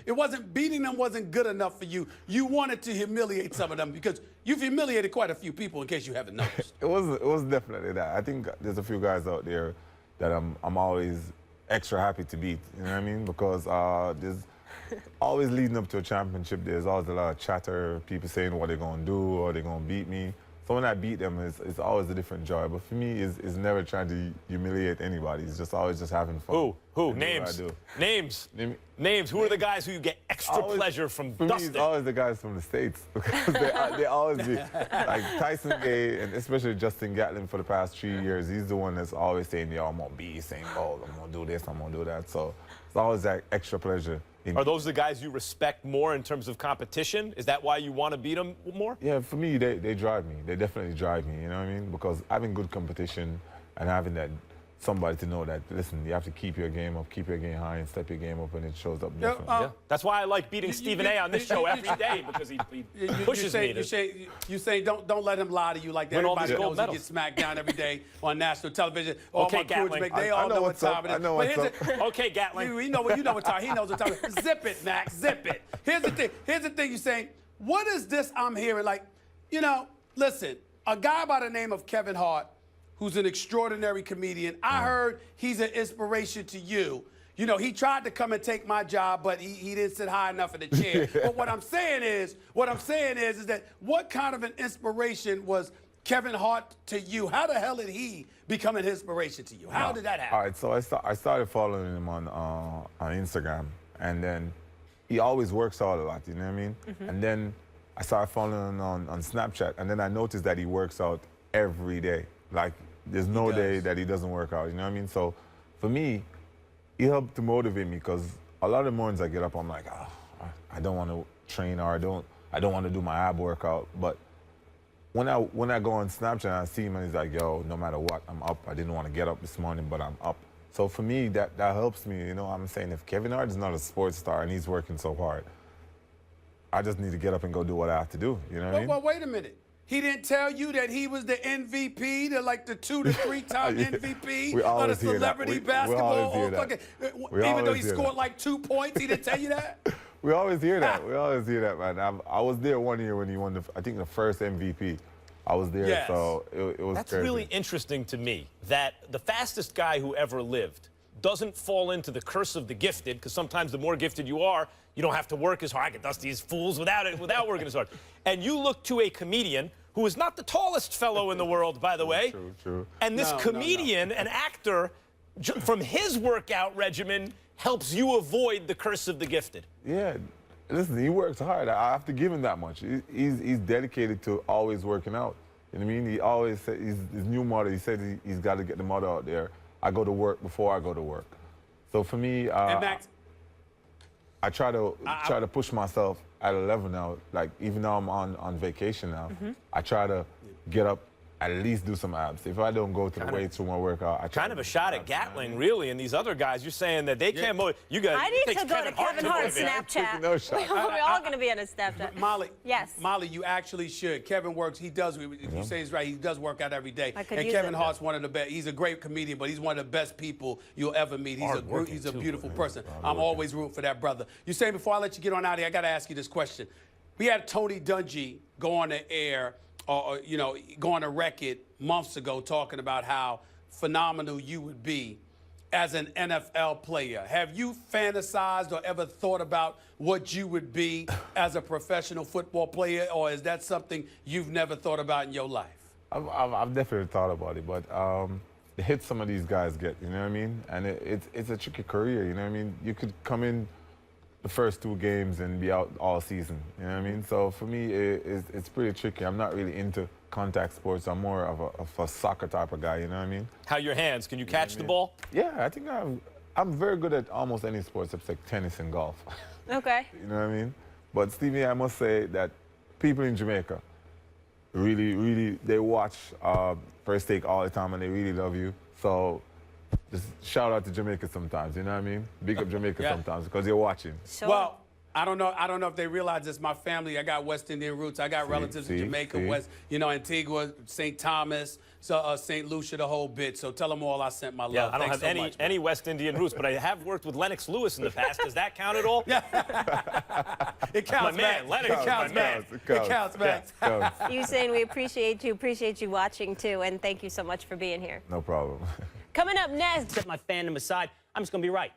it wasn't, beating them wasn't good enough for you. You wanted to humiliate some of them because you've humiliated quite a few people, in case you haven't noticed. It was definitely that. I think there's a few guys out there that I'm always extra happy to beat, you know what I mean? Because there's always leading up to a championship, there's always a lot of chatter, people saying what they're gonna do or they're gonna beat me. So when I beat them, it's always a different joy. But for me, it's never trying to humiliate anybody. It's just always just having fun. Who? Names. Names. Who are the guys who you get extra pleasure from for dusting? Me, it's always the guys from the States. Because they always be, like Tyson Gay, and especially Justin Gatlin for the past 3 years, he's the one that's always saying, yo, I'm going to beat Usain Bolt, I'm going to do this, I'm going to do that. So it's always that extra pleasure. Are those the guys you respect more in terms of competition? Is that why you want to beat them more? Yeah, for me, they drive me. They definitely drive me, you know what I mean? Because having good competition and having that somebody to know that, listen, you have to keep your game up, keep your game high, and step your game up, and it shows up different. Yeah. That's why I like beating Stephen A. on this show every day, because he pushes me. You say don't let him lie to you like that. Everybody knows he gets smacked down every day on national television. Okay, Gatling. They all know what time it is. I know what's up. Okay, Gatling. You know what time. He knows what time it is. Zip it, Max. Zip it. Here's the thing. You saying, what is this I'm hearing? Like, you know, listen, a guy by the name of Kevin Hart, who's an extraordinary comedian. I heard he's an inspiration to you. You know, he tried to come and take my job, but he didn't sit high enough in the chair. But what I'm saying is that what kind of an inspiration was Kevin Hart to you? How the hell did he become an inspiration to you? How did that happen? All right, so I started following him on Instagram, and then he always works out a lot, you know what I mean? And then I started following him on Snapchat, and then I noticed that he works out every day. Like, there's no day that he doesn't work out, you know what I mean? So for me, he helped to motivate me, because a lot of the mornings I get up, I'm like, I don't want to train, or I don't want to do my ab workout. But when I go on Snapchat and I see him and he's like, yo, no matter what, I'm up. I didn't want to get up this morning, but I'm up. So for me, that helps me, you know what I'm saying? If Kevin Hart is not a sports star and he's working so hard, I just need to get up and go do what I have to do, you know what I mean? Well, wait a minute. He didn't tell you that he was the MVP, the 2 to 3 time MVP of the celebrity basketball. Even though he scored like 2 points, he didn't tell you that? We always hear that. We always hear that, man. I was there one year when he won, I think, the first MVP. I was there, so it was That's crazy. really interesting to me, that the fastest guy who ever lived doesn't fall into the curse of the gifted, because sometimes the more gifted you are, you don't have to work as hard. I can dust these fools without working as hard. And you look to a comedian who is not the tallest fellow in the world, by the way. True. And this comedian, an actor, from his workout regimen, helps you avoid the curse of the gifted. Yeah, Listen, he works hard. I have to give him that much. He's dedicated to always working out. You know what I mean? He always said his new motto. He said he's got to get the motto out there. I go to work before I go to work. So for me, and Max, I try to push myself at a level now. Like even though I'm on vacation now, I try to get up, at least do some abs. If I don't go to the weights for my workout, I try kind of a shot at Gatling, really, and these other guys. You're saying that they can't motivate. You guys. I need to go to Kevin Hart's Snapchat. No shot. We're all going to be on his Snapchat. Molly. Yes. Molly, you actually should. Kevin works. He does. If you say he's right, he does work out every day. I could and use Kevin it. Hart's one of the best. He's a great comedian, but he's one of the best people you'll ever meet. He's a beautiful person. I'm always rooting for that brother. Usain, before I let you get on out of here, I got to ask you this question. We had Tony Dungy go on the air, or go on a record months ago talking about how phenomenal you would be as an NFL player. Have you fantasized or ever thought about what you would be as a professional football player, or is that something you've never thought about in your life? I've definitely thought about it, but the hits some of these guys get, you know what I mean? And it's a tricky career, you know what I mean? You could come in the first 2 games and be out all season, you know what I mean? So for me, it's pretty tricky. I'm not really into contact sports. I'm more of a soccer type of guy, you know what I mean? How are your hands? Can you catch the ball? Yeah, I think I'm very good at almost any sports except like tennis and golf. Okay. You know what I mean? But Stevie, I must say that people in Jamaica really, they watch First Take all the time and they really love you. So just shout out to Jamaica sometimes, you know what I mean? Big up Jamaica sometimes because you're watching. Sure. Well, I don't know if they realize this. My family, I got West Indian roots. I got relatives in Jamaica, West, Antigua, St. Thomas, St. Lucia, the whole bit. So tell them all I sent my love. Yeah, I don't Thanks have so much, any West Indian roots, but I have worked with Lennox Lewis in the past. Does that count at all? Yeah. It counts, My man, Max. Lennox It is counts, my Max. man. It counts, Max. Usain, we appreciate you watching too, and thank you so much for being here. No problem. Coming up next. Set my fandom aside, I'm just going to be right.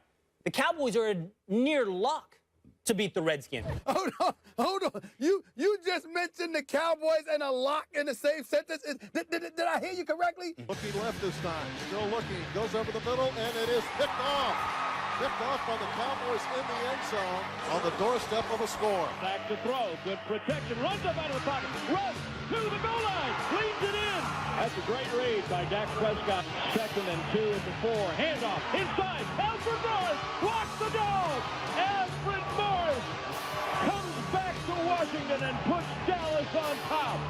The Cowboys are a near lock to beat the Redskins. Hold on. You just mentioned the Cowboys and a lock in the same sentence. Did I hear you correctly? Looking left this time. Still looking. Goes over the middle, and it is picked off. Picked off by the Cowboys in the end zone on the doorstep of a score. Back to throw. Good protection. Runs up out of the pocket. Runs to the goal line. Leads it in. That's a great read by Dak Prescott. 2nd and 2 at the 4. Handoff. Inside. Alfred Morris. Walks the dog. Alfred Morris comes back to Washington and puts Dallas on top.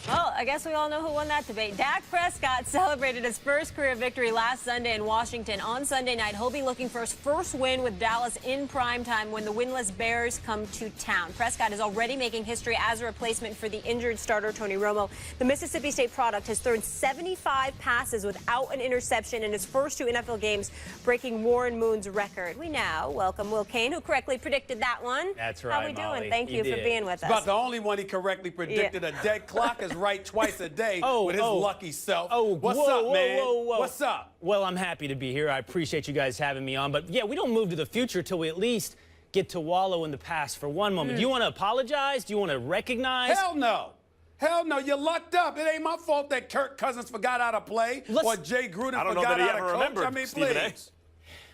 Well, I guess we all know who won that debate. Dak Prescott celebrated his first career victory last Sunday in Washington. On Sunday night, he'll be looking for his first win with Dallas in primetime when the winless Bears come to town. Prescott is already making history as a replacement for the injured starter Tony Romo. The Mississippi State product has thrown 75 passes without an interception in his first 2 NFL games, breaking Warren Moon's record. We now welcome Will Kane, who correctly predicted that one. That's right, How we Molly. doing? Thank you for being with us. About the only one he correctly predicted. A dead clock is right twice a day with his lucky self. What's up, man? What's up? Well, I'm happy to be here. I appreciate you guys having me on. But, yeah, we don't move to the future till we at least get to wallow in the past for one moment. Do you want to apologize? Do you want to recognize? Hell no. Hell no, you lucked up. It ain't my fault that Kirk Cousins forgot how to play or Jay Gruden forgot how to coach. I mean, please.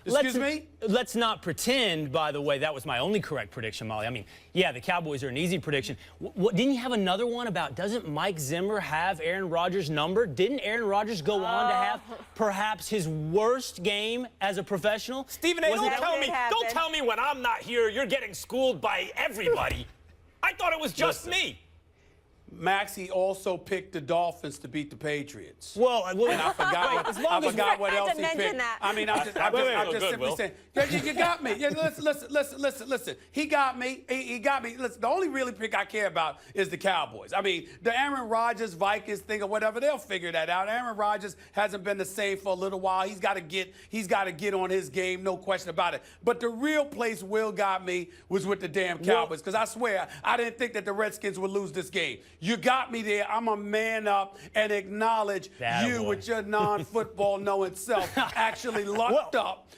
Excuse me? Let's not pretend, by the way, that was my only correct prediction, Molly. I mean, yeah, the Cowboys are an easy prediction. Didn't you have another one about, doesn't Mike Zimmer have Aaron Rodgers' number? Didn't Aaron Rodgers go on to have perhaps his worst game as a professional? Stephen A., don't tell me when I'm not here you're getting schooled by everybody. I thought it was just me. Max, he also picked the Dolphins to beat the Patriots. Well, and I forgot what else he picked. I mean, I'm just simply saying. You got me. Yeah, listen. He got me. He got me. Listen, the only really pick I care about is the Cowboys. I mean, the Aaron Rodgers Vikings thing or whatever, they'll figure that out. Aaron Rodgers hasn't been the same for a little while. He's got to get on his game, no question about it. But the real place Will got me was with the damn Cowboys, because I swear I didn't think that the Redskins would lose this game. You got me there. I'm a man up and acknowledge you with your non-football knowing self actually lucked up.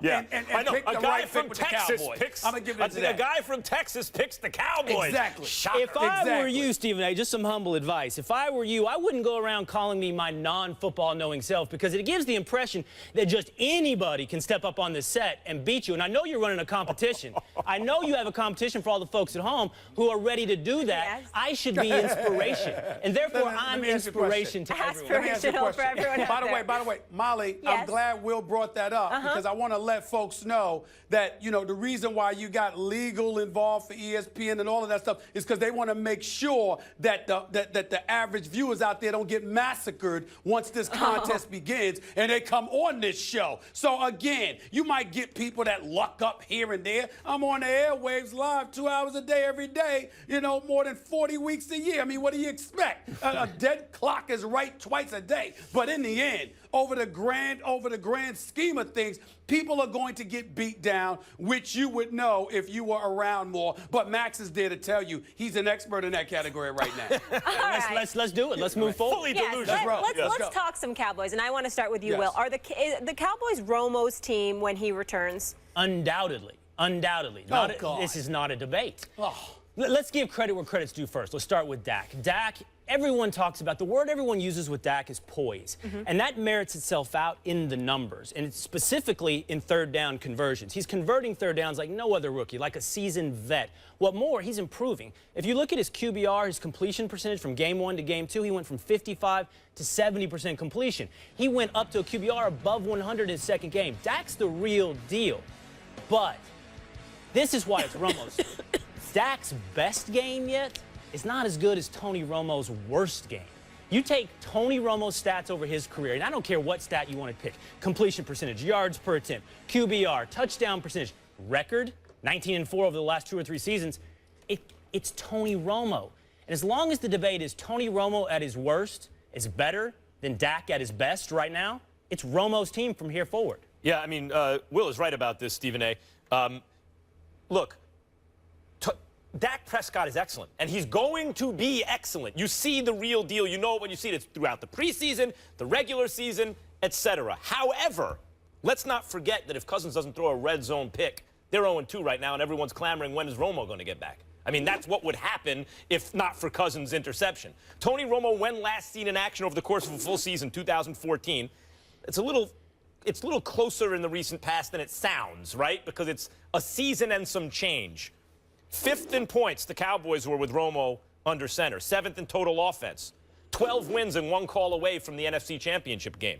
Yeah. and I know. picked A the guy right from pick with the Texas Cowboys. picks. I'm gonna give it to that. A guy from Texas picks the Cowboys. Exactly. Shocker. If I were you, Stephen A., just some humble advice. If I were you, I wouldn't go around calling me my non-football knowing self, because it gives the impression that just anybody can step up on this set and beat you. And I know you're running a competition. I know you have a competition for all the folks at home who are ready to do that. Yes. I should be inspiration. And therefore, I'm inspiration to everyone. Let me ask you a Aspirational for question. everyone out By the way, Molly, Yes. I'm glad Will brought that up because I want to let folks know that, you know, the reason why you got legal involved for ESPN and all of that stuff is because they want to make sure that the average viewers out there don't get massacred once this contest begins and they come on this show. So again, you might get people that luck up here and there. I'm on the airwaves live 2 hours a day every day, you know, more than 40 weeks a year. I mean, what do you expect? A dead clock is right twice a day. But in the end, over the grand scheme of things, people are going to get beat down, which you would know if you were around more. But Max is there to tell you he's an expert in that category right now. Let's do it. Let's move forward. Fully Yes, delusional. let's talk some Cowboys, and I want to start with you, Yes. Will. Are the Cowboys Romo's team when he returns? Undoubtedly. God. This is not a debate. Oh. Let's give credit where credit's due first. Let's start with Dak. Dak, everyone talks about, the word everyone uses with Dak is poise. And that merits itself out in the numbers, and it's specifically in third down conversions. He's converting third downs like no other rookie, like a seasoned vet. What more, he's improving. If you look at his QBR, his completion percentage from game 1 to game 2, he went from 55 to 70% completion. He went up to a QBR above 100 in his second game. Dak's the real deal. But this is why it's Romo's. Dak's best game yet is not as good as Tony Romo's worst game. You take Tony Romo's stats over his career, and I don't care what stat you want to pick. Completion percentage, yards per attempt, QBR, touchdown percentage, record, 19-4 over the last 2 or 3 seasons. It's Tony Romo. And as long as the debate is Tony Romo at his worst is better than Dak at his best right now, it's Romo's team from here forward. Yeah, I mean, Will is right about this, Stephen A. Look, Dak Prescott is excellent, and he's going to be excellent. You see the real deal. You know it when you see it. It's throughout the preseason, the regular season, etc. However, let's not forget that if Cousins doesn't throw a red zone pick, they're 0-2 right now, and everyone's clamoring, when is Romo going to get back? I mean, that's what would happen if not for Cousins' interception. Tony Romo, when last seen in action over the course of a full season, 2014, it's a little closer in the recent past than it sounds, right? Because it's a season and some change. 5th in points, the Cowboys were with Romo under center. 7th in total offense. 12 wins and 1 call away from the NFC Championship game.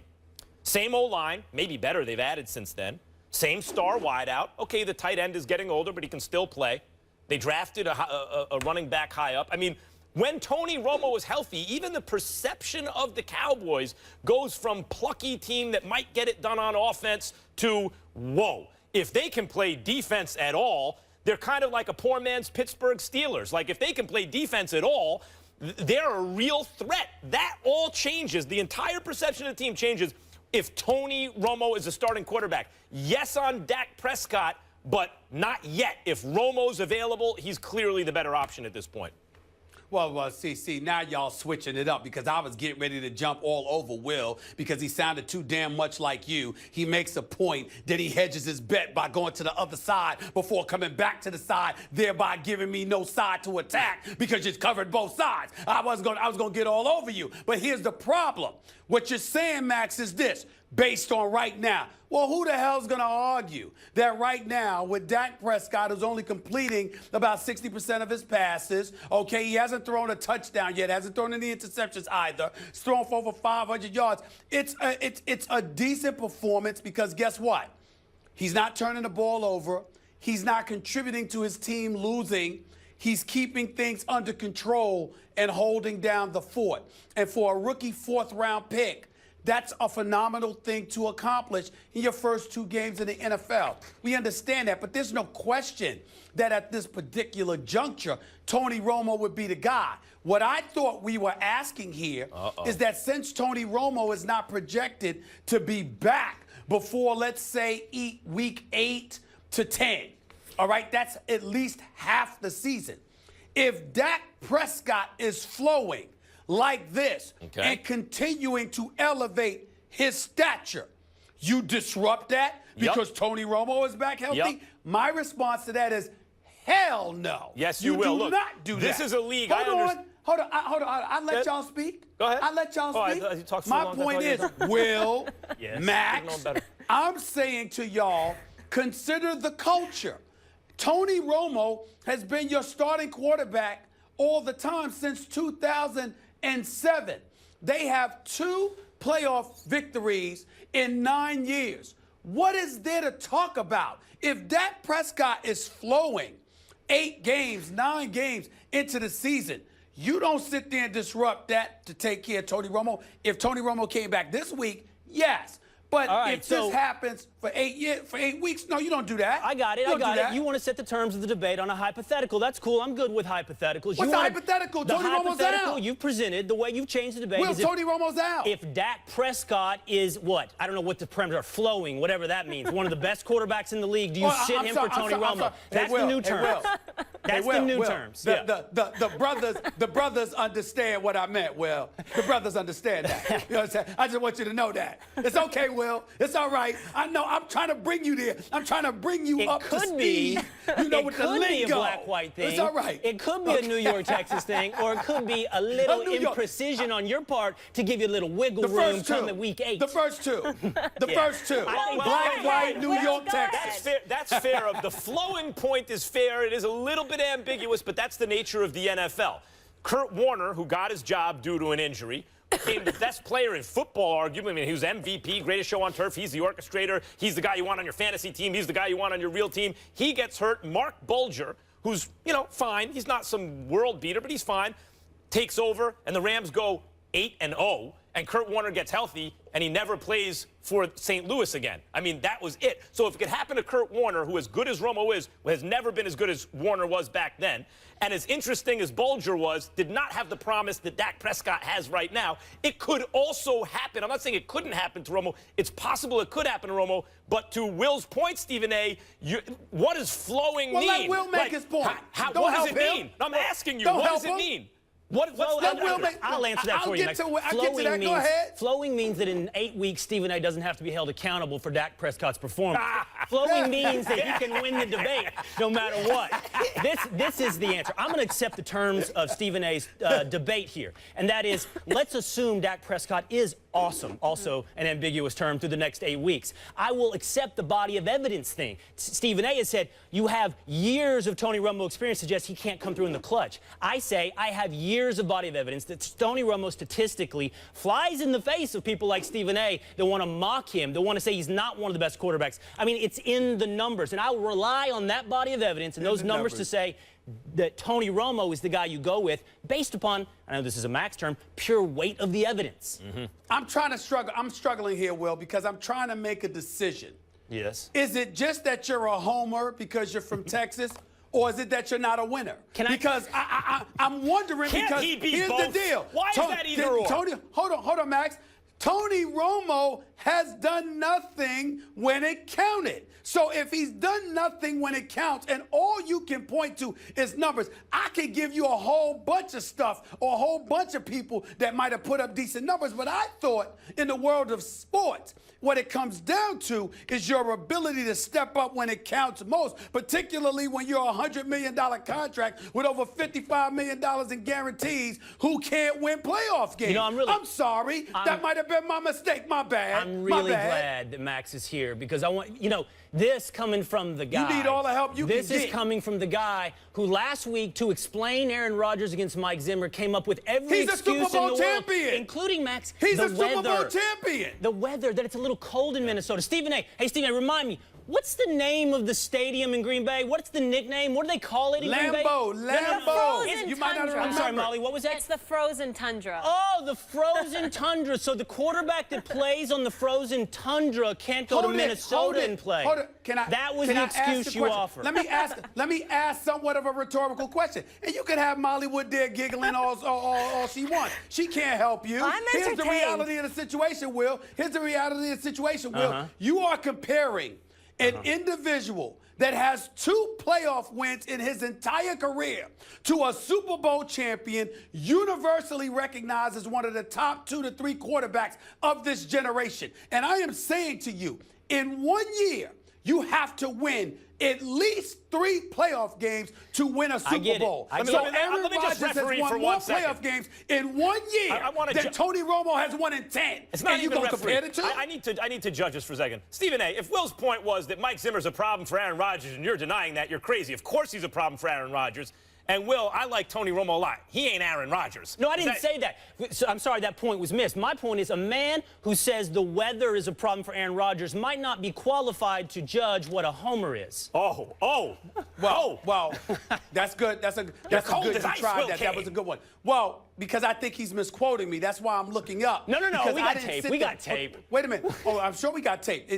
Same O-line, maybe better, they've added since then. Same star wideout. Okay, the tight end is getting older, but he can still play. They drafted a running back high up. I mean, when Tony Romo is healthy, even the perception of the Cowboys goes from plucky team that might get it done on offense to, whoa, if they can play defense at all, they're kind of like a poor man's Pittsburgh Steelers. Like, if they can play defense at all, they're a real threat. That all changes. The entire perception of the team changes if Tony Romo is a starting quarterback. Yes on Dak Prescott, but not yet. If Romo's available, he's clearly the better option at this point. Well, see, now y'all switching it up because I was getting ready to jump all over Will because he sounded too damn much like you. He makes a point that he hedges his bet by going to the other side before coming back to the side, thereby giving me no side to attack because you covered both sides. I was gonna get all over you. But here's the problem. What you're saying, Max, is this, based on right now. Well, who the hell's going to argue that right now with Dak Prescott, who's only completing about 60% of his passes, okay, he hasn't thrown a touchdown yet, hasn't thrown any interceptions either, he's thrown for over 500 yards. It's a decent performance because guess what? He's not turning the ball over. He's not contributing to his team losing. He's keeping things under control and holding down the fort. And for a rookie 4th-round pick, that's a phenomenal thing to accomplish in your first 2 games in the NFL. We understand that, but there's no question that at this particular juncture, Tony Romo would be the guy. What I thought we were asking here is that since Tony Romo is not projected to be back before, let's say, week 8 to 10, all right, that's at least half the season. If Dak Prescott is flowing like this and continuing to elevate his stature, you disrupt that because Tony Romo is back healthy? My response to that is, hell no. Yes, you will. Do Look, not do that. this is a league. Hold on. I let y'all speak. Go ahead. I let y'all speak. You talked so My long, point is, Will, Max, better. I'm saying to y'all, consider the culture. Tony Romo has been your starting quarterback all the time since 2007. They have 2 playoff victories in 9 years. What is there to talk about? If Dak Prescott is flowing 8 games, 9 games into the season, you don't sit there and disrupt that to take care of Tony Romo. If Tony Romo came back this week, yes. But if this happens for 8 weeks, no, you don't do that. I got it. You want to set the terms of the debate on a hypothetical. That's cool. I'm good with hypotheticals. What's the hypothetical? Tony Romo's out. You've presented, the way you've changed the debate. Tony Romo's out. If Dak Prescott is what? I don't know what the parameters are. Flowing, whatever that means. One of the best quarterbacks in the league. Do you sit him for Tony Romo? That's the new terms. That's the new terms. The brothers understand what I meant, Will. The brothers understand that. You know what I'm saying? I just want you to know that. It's okay, Will. It's all right. I know. I'm trying to bring you there. I'm trying to bring you up to speed. You know, with the lingo. It could be a black-white thing. It's all right. It could be a New York, Texas thing, or it could be a little imprecision on your part to give you a little wiggle room come at week 8. The first two. First two. Black, white, New York, Texas. That's fair. The flowing point is fair. It is a little bit ambiguous, but that's the nature of the NFL. Kurt Warner, who got his job due to an injury, became the best player in football, arguably. I mean, he was MVP, greatest show on turf. He's the orchestrator. He's the guy you want on your fantasy team. He's the guy you want on your real team. He gets hurt. Mark Bulger, who's, fine. He's not some world beater, but he's fine. Takes over, and the Rams go 8-0, and Kurt Warner gets healthy, and he never plays for St. Louis again. I mean, that was it. So if it could happen to Kurt Warner, who as good as Romo is, has never been as good as Warner was back then, and as interesting as Bulger was, did not have the promise that Dak Prescott has right now, it could also happen. I'm not saying it couldn't happen to Romo. It's possible it could happen to Romo. But to Will's point, Stephen A., what does flowing mean? Let Will make his point. What does it mean? I'm asking you, what does it mean? I'll answer that for you, Max. I'll get to that. Go ahead. Flowing means that in 8 weeks, Stephen A. doesn't have to be held accountable for Dak Prescott's performance. Flowing means that he can win the debate no matter what. This is the answer. I'm going to accept the terms of Stephen A.'s debate here, and that is, let's assume Dak Prescott is awesome, also an ambiguous term, through the next 8 weeks. I will accept the body of evidence thing. Stephen A. has said, you have years of Tony Romo experience suggests he can't come through in the clutch. I say, I have years of body of evidence that Tony Romo statistically flies in the face of people like Stephen A. that want to mock him, that want to say he's not one of the best quarterbacks. I mean, it's in the numbers, and I will rely on that body of evidence and those numbers to say that Tony Romo is the guy you go with based upon, I know this is a Max term, pure weight of the evidence. I'm struggling here, Will, because I'm trying to make a decision. Yes. Is it just that you're a homer because you're from Texas? Or is it that you're not a winner? Because I'm wondering, because here's the deal. Why is that either or? Tony, hold on, Max. Tony Romo has done nothing when it counted. So if he's done nothing when it counts and all you can point to is numbers, I could give you a whole bunch of stuff or a whole bunch of people that might have put up decent numbers. But I thought in the world of sports, what it comes down to is your ability to step up when it counts most, particularly when you're a $100 million contract with over $55 million in guarantees who can't win playoff games. I'm sorry. That might have been my mistake. My bad. I'm really glad that Max is here because I want, this coming from the guy. You need all the help you can get. This is coming from the guy who last week, to explain Aaron Rodgers against Mike Zimmer, came up with every excuse in the world, including Max. He's a Super Bowl champion. The weather, that it's a little cold in Minnesota. Stephen A. Hey, Stephen A., remind me. What's the name of the stadium in Green Bay? What's the nickname? What do they call it in Green Bay? Lambeau. You might not remember. I'm sorry, Molly. What was that? It's the frozen tundra. Oh, the frozen tundra. So the quarterback that plays on the frozen tundra can't go to Minnesota and play. That was the excuse you offered. Let me ask somewhat of a rhetorical question. And you can have Molly Wood there giggling all she wants. She can't help you. Here's the reality of the situation, Will. You are comparing an individual that has 2 playoff wins in his entire career to a Super Bowl champion, universally recognized as one of the top 2 to 3 quarterbacks of this generation. And I am saying to you, in 1 year, you have to win at least 3 playoff games to win a Super Bowl. So Aaron Rodgers has won more playoff games in 1 year than Tony Romo has won in 10. It's not and you even gonna compare the two? I need to judge this for a second. Stephen A., if Will's point was that Mike Zimmer's a problem for Aaron Rodgers and you're denying that, you're crazy. Of course he's a problem for Aaron Rodgers. And, Will, I like Tony Romo a lot. He ain't Aaron Rodgers. No, I didn't say that. So, I'm sorry, that point was missed. My point is a man who says the weather is a problem for Aaron Rodgers might not be qualified to judge what a homer is. Well, that's good. That's a good. You tried that. That was a good one. Well, because I think he's misquoting me. That's why I'm looking up. No. We got tape. We got tape. Wait a minute. Oh, I'm sure we got tape.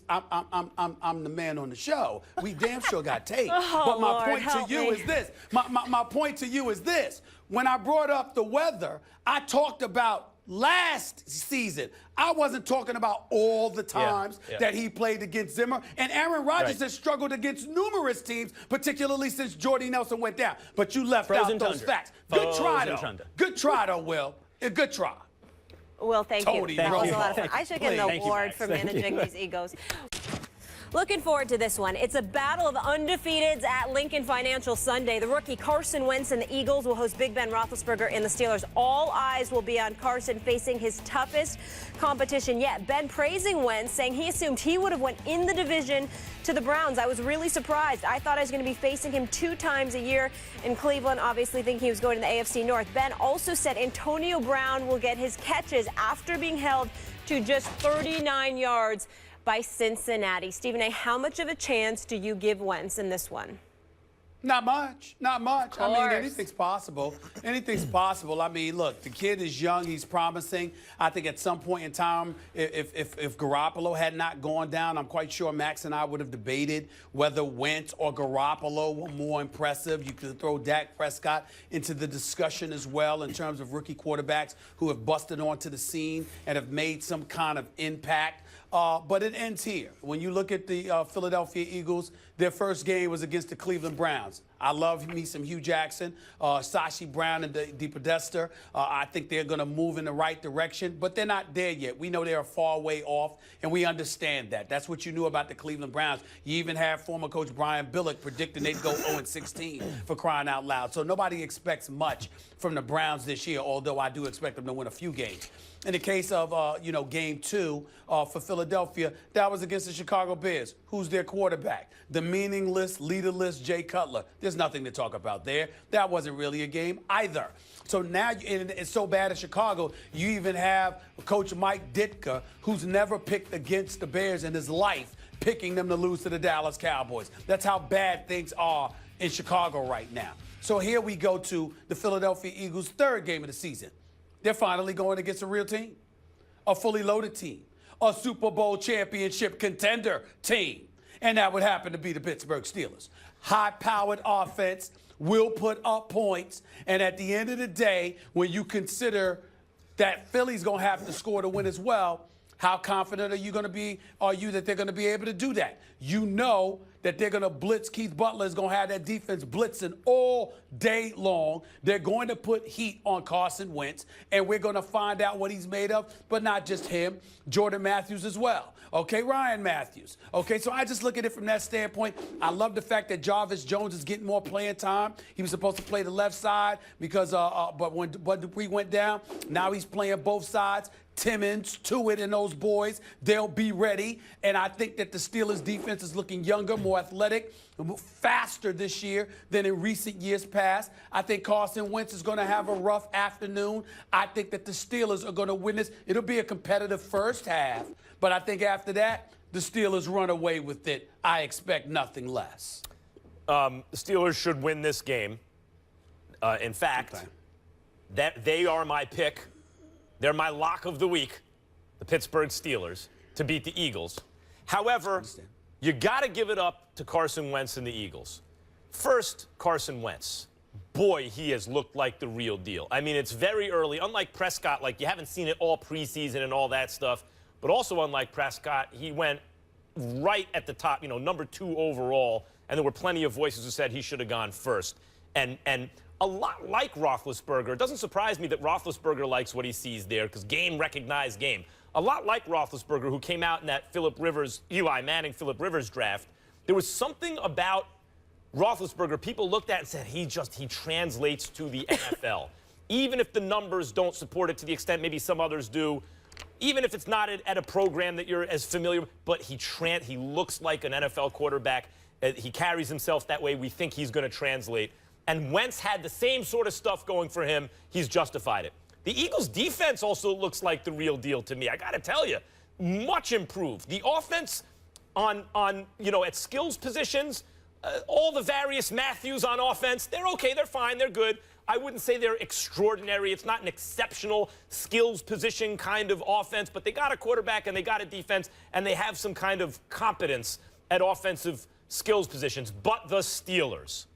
I'm the man on the show. We damn sure got tape. But my point to you is this. My point to you is this. When I brought up the weather, I talked about last season. I wasn't talking about all the times that he played against Zimmer. And Aaron Rodgers has struggled against numerous teams, particularly since Jordy Nelson went down. But you left out those facts. Good try, though. Good try, though, Will. A good try. Will, thank you. That was a lot of fun. I should get an award for managing these egos. Looking forward to this one. It's a battle of undefeateds at Lincoln Financial Sunday. The rookie Carson Wentz and the Eagles will host Big Ben Roethlisberger and the Steelers. All eyes will be on Carson facing his toughest competition yet. Ben praising Wentz, saying he assumed he would have went in the division to the Browns. I was really surprised. I thought I was going to be facing him 2 times a year in Cleveland, obviously thinking he was going to the AFC North. Ben also said Antonio Brown will get his catches after being held to just 39 yards by Cincinnati. Stephen A., how much of a chance do you give Wentz in this one? Not much. Not much. I mean, anything's possible. Anything's possible. I mean, look, the kid is young. He's promising. I think at some point in time, if Garoppolo had not gone down, I'm quite sure Max and I would have debated whether Wentz or Garoppolo were more impressive. You could throw Dak Prescott into the discussion as well in terms of rookie quarterbacks who have busted onto the scene and have made some kind of impact. But it ends here. When you look at the Philadelphia Eagles, their first game was against the Cleveland Browns. I love me some Hugh Jackson, Sashi Brown, and DePodesta. I think they're going to move in the right direction, but they're not there yet. We know they're a far way off, and we understand that. That's what you knew about the Cleveland Browns. You even had former coach Brian Billick predicting they'd go 0-16 for crying out loud. So nobody expects much from the Browns this year, although I do expect them to win a few games. In the case of, game 2 for Philadelphia, that was against the Chicago Bears. Who's their quarterback? The meaningless, leaderless Jay Cutler. There's nothing to talk about there. That wasn't really a game either. So now it's so bad in Chicago, you even have Coach Mike Ditka, who's never picked against the Bears in his life, picking them to lose to the Dallas Cowboys. That's how bad things are in Chicago right now. So here we go to the Philadelphia Eagles' 3rd game of the season. They're finally going against a real team, a fully loaded team, a Super Bowl championship contender team. And that would happen to be the Pittsburgh Steelers. High-powered offense will put up points. And at the end of the day, when you consider that Philly's going to have to score to win as well, how confident are you that they're going to be able to do that? You know that they're going to blitz. Keith Butler is going to have that defense blitzing all day long. They're going to put heat on Carson Wentz, and we're going to find out what he's made of, but not just him, Jordan Matthews as well. Okay, Ryan Matthews. Okay, so I just look at it from that standpoint. I love the fact that Jarvis Jones is getting more playing time. He was supposed to play the left side because, but when Bud Dupree went down, now he's playing both sides. Timmons, Tuitt, and those boys, they'll be ready. And I think that the Steelers' defense is looking younger, more athletic, faster this year than in recent years past. I think Carson Wentz is going to have a rough afternoon. I think that the Steelers are going to win this. It'll be a competitive first half, but I think after that, the Steelers run away with it. I expect nothing less. The Steelers should win this game. In fact, that they are my pick. They're my lock of the week, the Pittsburgh Steelers, to beat the Eagles. However, you got to give it up to Carson Wentz and the Eagles. First, Carson Wentz. Boy, he has looked like the real deal. I mean, it's very early. Unlike Prescott, like you haven't seen it all preseason and all that stuff. But also unlike Prescott, he went right at the top, number 2 overall, and there were plenty of voices who said he should have gone first. And a lot like Roethlisberger, it doesn't surprise me that Roethlisberger likes what he sees there because game recognized game. A lot like Roethlisberger, who came out in that Eli Manning, Phillip Rivers draft, there was something about Roethlisberger people looked at and said he translates to the NFL. Even if the numbers don't support it to the extent maybe some others do, even if it's not at a program that you're as familiar with, but he looks like an NFL quarterback. He carries himself that way. We think he's going to translate. And Wentz had the same sort of stuff going for him. He's justified it. The Eagles' defense also looks like the real deal to me. I got to tell you, much improved. The offense at skills positions, all the various Matthews on offense, they're okay, they're fine, they're good. I wouldn't say they're extraordinary. It's not an exceptional skills position kind of offense, but they got a quarterback and they got a defense, and they have some kind of competence at offensive skills positions. But the Steelers.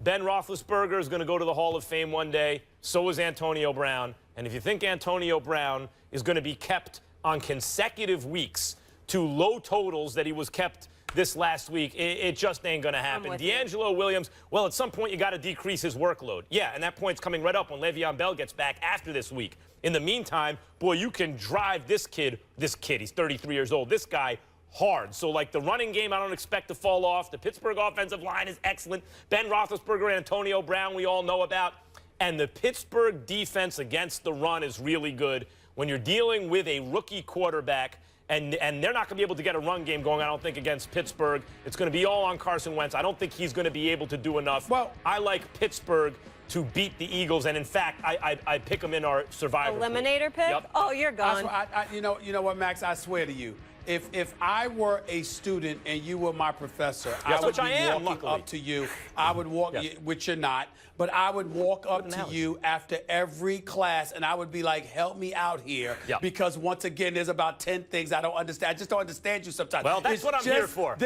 Ben Roethlisberger is going to go to the Hall of Fame one day. So is Antonio Brown. And if you think Antonio Brown is going to be kept on consecutive weeks to low totals that he was kept this last week, it just ain't going to happen. D'Angelo Williams, well, at some point you got to decrease his workload. Yeah, and that point's coming right up when Le'Veon Bell gets back after this week. In the meantime, boy, you can drive this kid, he's 33 years old, this guy, hard. So, like, the running game, I don't expect to fall off. The Pittsburgh offensive line is excellent. Ben Roethlisberger and Antonio Brown we all know about. And the Pittsburgh defense against the run is really good. When you're dealing with a rookie quarterback, and they're not going to be able to get a run game going, I don't think, against Pittsburgh. It's going to be all on Carson Wentz. I don't think he's going to be able to do enough. Well, I like Pittsburgh to beat the Eagles, and in fact, I pick them in our survivor eliminator pick. Yep. Oh, you're gone. You know what, Max? I swear to you, if I were a student and you were my professor, yes, I would be walking up to you. I would walk, yes. Which you're not, but I would walk up to you after every class, and I would be like, "Help me out here," because once again, there's about 10 things I don't understand. I just don't understand you sometimes. Well, that's what I'm here for.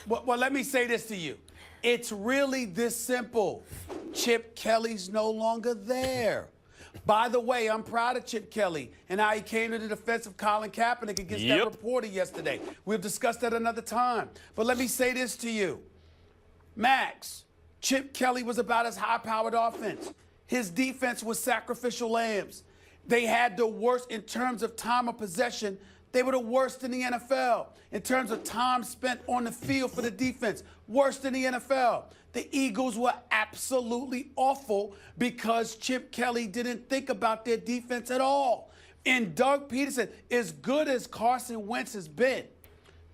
Well, let me say this to you. It's really this simple. Chip Kelly's no longer there. By the way, I'm proud of Chip Kelly and how he came to the defense of Colin Kaepernick against that reporter yesterday. We've discussed that another time. But let me say this to you. Max, Chip Kelly was about his high-powered offense. His defense was sacrificial lambs. They had the worst in terms of time of possession. They were the worst in the NFL. In terms of time spent on the field for the defense, worst in the NFL. The Eagles were absolutely awful because Chip Kelly didn't think about their defense at all. And Doug Peterson, as good as Carson Wentz has been,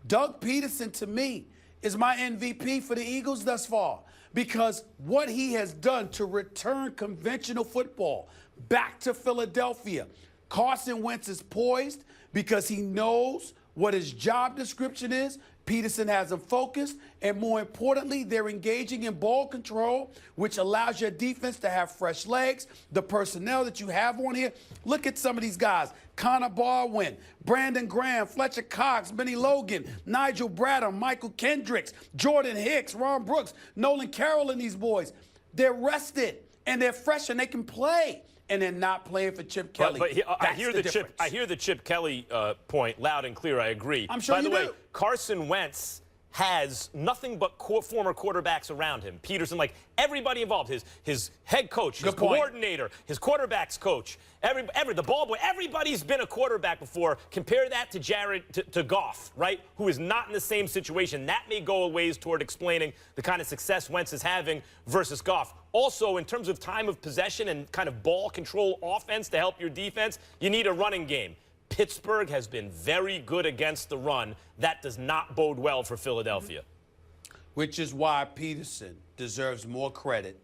Doug Peterson, to me, is my MVP for the Eagles thus far because what he has done to return conventional football back to Philadelphia. Carson Wentz is poised because he knows what his job description is. Peterson has them focused, and more importantly, they're engaging in ball control, which allows your defense to have fresh legs. The personnel that you have on here, look at some of these guys. Connor Barwin, Brandon Graham, Fletcher Cox, Benny Logan, Nigel Bradham, Michael Kendricks, Jordan Hicks, Ron Brooks, Nolan Carroll, and these boys. They're rested, and they're fresh, and they can play. And they're not playing for Chip Kelly. But I hear the Chip Kelly point loud and clear. I agree. I'm sure By the you way, do. Carson Wentz has nothing but former quarterbacks around him. Peterson, like everybody involved, his head coach, his coordinator, his quarterbacks coach, the ball boy, everybody's been a quarterback before. Compare that to Goff, right? Who is not in the same situation. That may go a ways toward explaining the kind of success Wentz is having versus Goff. Also, in terms of time of possession and kind of ball control offense to help your defense, you need a running game. Pittsburgh has been very good against the run. That does not bode well for Philadelphia. Which is why Peterson deserves more credit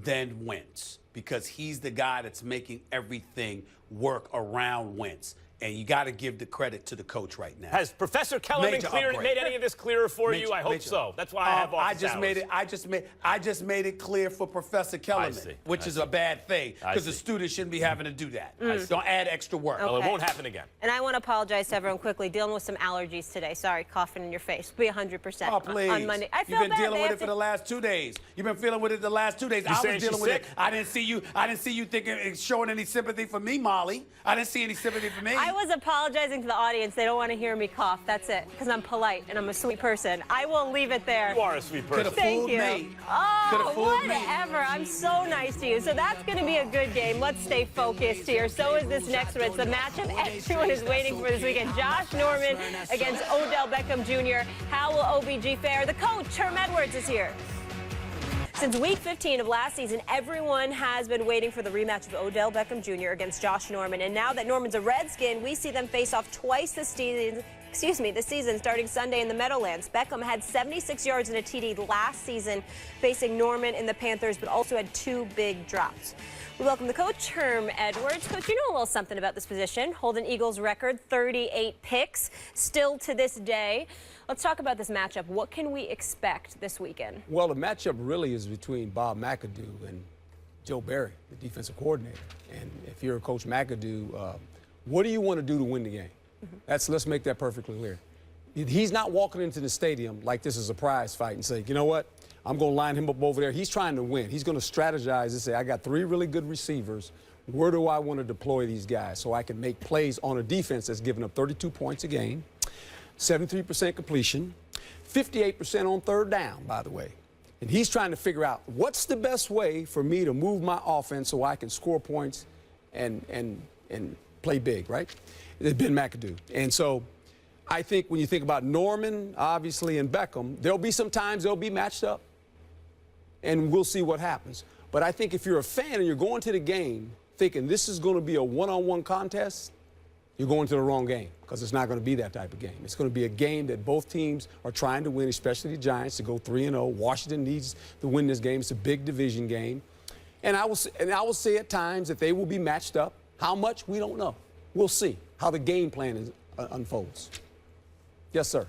than Wentz, because he's the guy that's making everything work around Wentz. And you got to give the credit to the coach right now. Has Professor Kellerman made any of this clearer for you? I hope so. That's why I have office hours. I just made it clear for Professor Kellerman, which is a bad thing because the students shouldn't be having to do that. Don't add extra work. Okay. Well, it won't happen again. And I want to apologize to everyone quickly. Dealing with some allergies today. Sorry, coughing in your face. Be 100% oh, please. on Monday. I feel You've been bad. dealing with it for the last 2 days. You've been feeling with it the last 2 days. I was dealing with it. I didn't see you thinking, showing any sympathy for me, Molly. I didn't see any sympathy for me. I was apologizing to the audience. They don't want to hear me cough. That's it, because I'm polite and I'm a sweet person. I will leave it there. You are a sweet person. Thank you. Oh, whatever. Me. I'm so nice to you. So that's going to be a good game. Let's stay focused here. So is this next one. It's the matchup everyone is waiting for this weekend. Josh Norman against Odell Beckham Jr. How will OBG fare? The coach, Herm Edwards, is here. Since week 15 of last season, everyone has been waiting for the rematch of Odell Beckham Jr. against Josh Norman. And now that Norman's a Redskin, we see them face off twice this season. This season starting Sunday in the Meadowlands. Beckham had 76 yards and a TD last season facing Norman in the Panthers, but also had 2 big drops. We welcome the coach, Herm Edwards. Coach, you know a little something about this position. Holding Eagles record, 38 picks, still to this day. Let's talk about this matchup. What can we expect this weekend? Well, the matchup really is between Bob McAdoo and Joe Barry, the defensive coordinator. And if you're Coach McAdoo, what do you want to do to win the game? Let's make that perfectly clear. He's not walking into the stadium like this is a prize fight and say, you know what, I'm going to line him up over there. He's trying to win. He's going to strategize and say, I got 3 really good receivers. Where do I want to deploy these guys so I can make plays on a defense that's giving up 32 points a game, 73% completion, 58% on third down, by the way. And he's trying to figure out what's the best way for me to move my offense so I can score points and play big, right? It's Ben McAdoo. And so I think when you think about Norman, obviously, and Beckham, there'll be some times they'll be matched up, and we'll see what happens. But I think if you're a fan and you're going to the game thinking this is going to be a one-on-one contest, you're going to the wrong game, because it's not going to be that type of game. It's going to be a game that both teams are trying to win, especially the Giants, to go 3-0. Washington needs to win this game. It's a big division game. And I will say at times that they will be matched up. How much, we don't know. We'll see how the game plan unfolds. Yes, sir.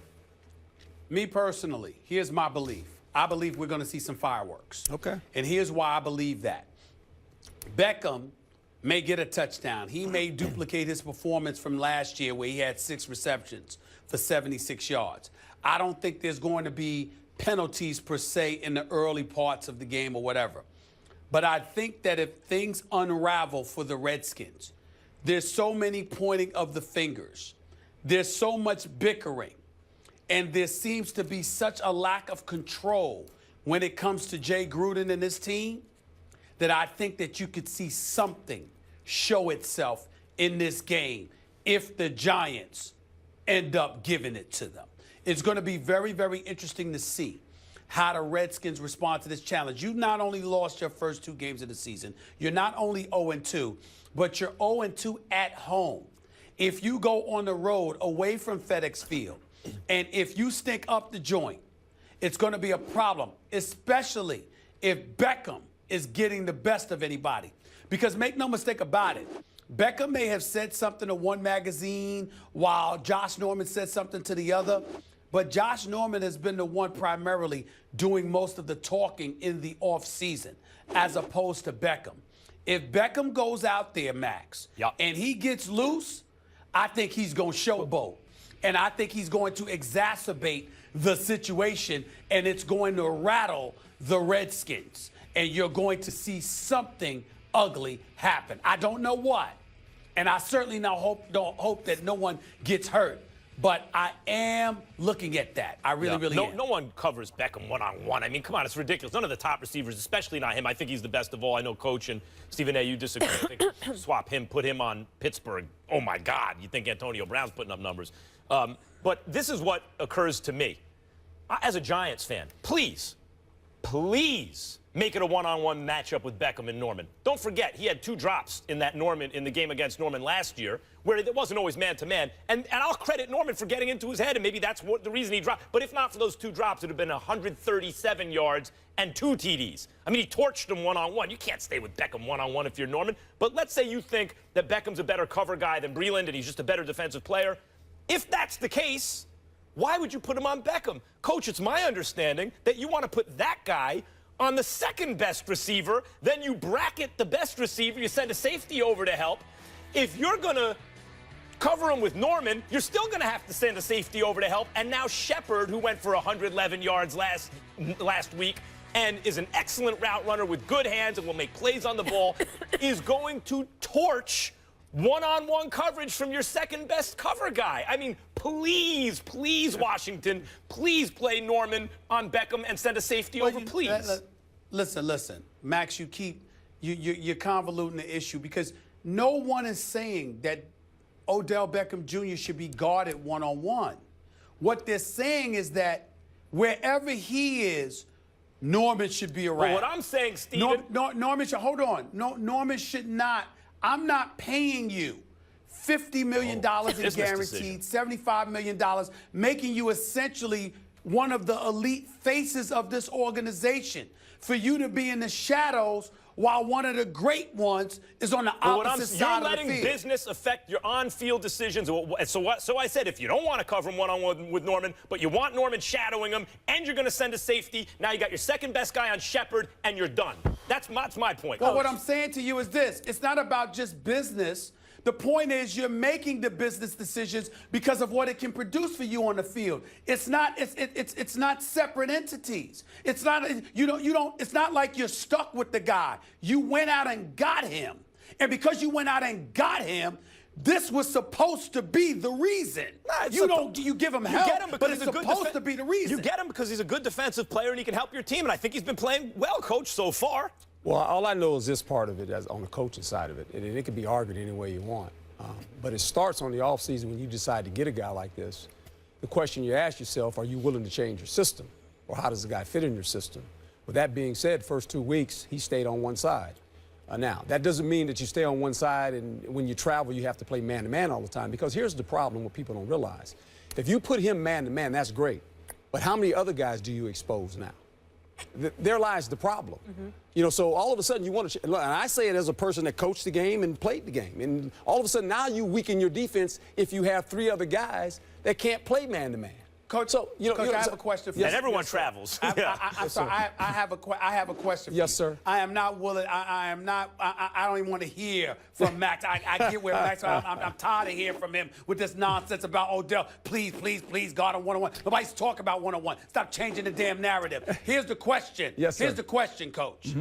Me personally, here's my belief. I believe we're going to see some fireworks. Okay. And here's why I believe that. Beckham may get a touchdown. He may duplicate his performance from last year where he had 6 receptions for 76 yards. I don't think there's going to be penalties per se in the early parts of the game or whatever. But I think that if things unravel for the Redskins, there's so many pointing of the fingers. There's so much bickering. And there seems to be such a lack of control when it comes to Jay Gruden and his team that I think that you could see something show itself in this game if the Giants end up giving it to them. It's going to be very, very interesting to see how the Redskins respond to this challenge. You not only lost your first 2 games of the season, you're not only 0-2, but you're 0-2 at home. If you go on the road away from FedEx Field, and if you stink up the joint, it's going to be a problem, especially if Beckham is getting the best of anybody. Because make no mistake about it, Beckham may have said something to one magazine while Josh Norman said something to the other, but Josh Norman has been the one primarily doing most of the talking in the offseason as opposed to Beckham. If Beckham goes out there, Max, and he gets loose, I think he's going to showboat. And I think he's going to exacerbate the situation, and it's going to rattle the Redskins. And you're going to see something ugly happen. I don't know what. And I certainly don't hope that no one gets hurt. But I am looking at that. I really am. No one covers Beckham one-on-one. I mean, come on, it's ridiculous. None of the top receivers, especially not him. I think he's the best of all. I know Coach and Stephen A., you disagree. I think swap him, put him on Pittsburgh. Oh, my God. You think Antonio Brown's putting up numbers. But this is what occurs to me. As a Giants fan, please make it a one-on-one matchup with Beckham and Norman. Don't forget, he had 2 drops in the game against Norman last year, where it wasn't always man-to-man. And I'll credit Norman for getting into his head, and maybe that's the reason he dropped. But if not for those 2 drops, it would have been 137 yards and 2 TDs. I mean, he torched him one-on-one. You can't stay with Beckham one-on-one if you're Norman. But let's say you think that Beckham's a better cover guy than Breland, and he's just a better defensive player. If that's the case, why would you put him on Beckham? Coach, it's my understanding that you want to put that guy on the second best receiver, then you bracket the best receiver, you send a safety over to help. If you're going to cover him with Norman, you're still going to have to send a safety over to help. And now Shepard, who went for 111 yards last week and is an excellent route runner with good hands and will make plays on the ball, is going to torch one-on-one coverage from your second-best cover guy. I mean, please, Washington, please play Norman on Beckham and send a safety over, please. Listen, Max, you're convoluting the issue because no one is saying that Odell Beckham Jr. should be guarded one-on-one. What they're saying is that wherever he is, Norman should be around. Well, what I'm saying, Steven... Norman should, hold on. No, Norman should not. I'm not paying you $50 million in guaranteed, $75 million, making you essentially one of the elite faces of this organization. For you to be in the shadows while one of the great ones is on the opposite side of the field. You're letting business affect your on-field decisions. So I said, if you don't want to cover him one-on-one with Norman, but you want Norman shadowing him, and you're going to send a safety, now you got your second-best guy on Shepard, and you're done. That's my point. Well, what I'm saying to you is this. It's not about just business. The point is you're making the business decisions because of what it can produce for you on the field. It's not separate entities. It's not it's not like you're stuck with the guy. You went out and got him. And because you went out and got him, this was supposed to be the reason. You give him help, but it's supposed to be the reason. You get him because he's a good defensive player and he can help your team, and I think he's been playing well, Coach, so far. Well, all I know is this part of it, as on the coaching side of it, and it can be argued any way you want. But it starts on the offseason when you decide to get a guy like this. The question you ask yourself, are you willing to change your system? Or how does the guy fit in your system? With that being said, first 2 weeks, he stayed on one side. Now, that doesn't mean that you stay on one side and when you travel, you have to play man-to-man all the time. Because here's the problem what people don't realize. If you put him man-to-man, that's great. But how many other guys do you expose now? There lies the problem. You know, so all of a sudden you want to, and I say it as a person that coached the game and played the game, and all of a sudden now you weaken your defense if you have 3 other guys that can't play man-to-man. Coach, so, Coach, I have a question for you. And everyone travels. I have a question for you. Yes, sir. I am not willing, I don't even want to hear from Max. I get where Max, I'm tired of hearing from him with this nonsense about Odell. Please, guard him one-on-one. Nobody's talking about one-on-one. Stop changing the damn narrative. Here's the question. Yes, sir. Here's the question, Coach.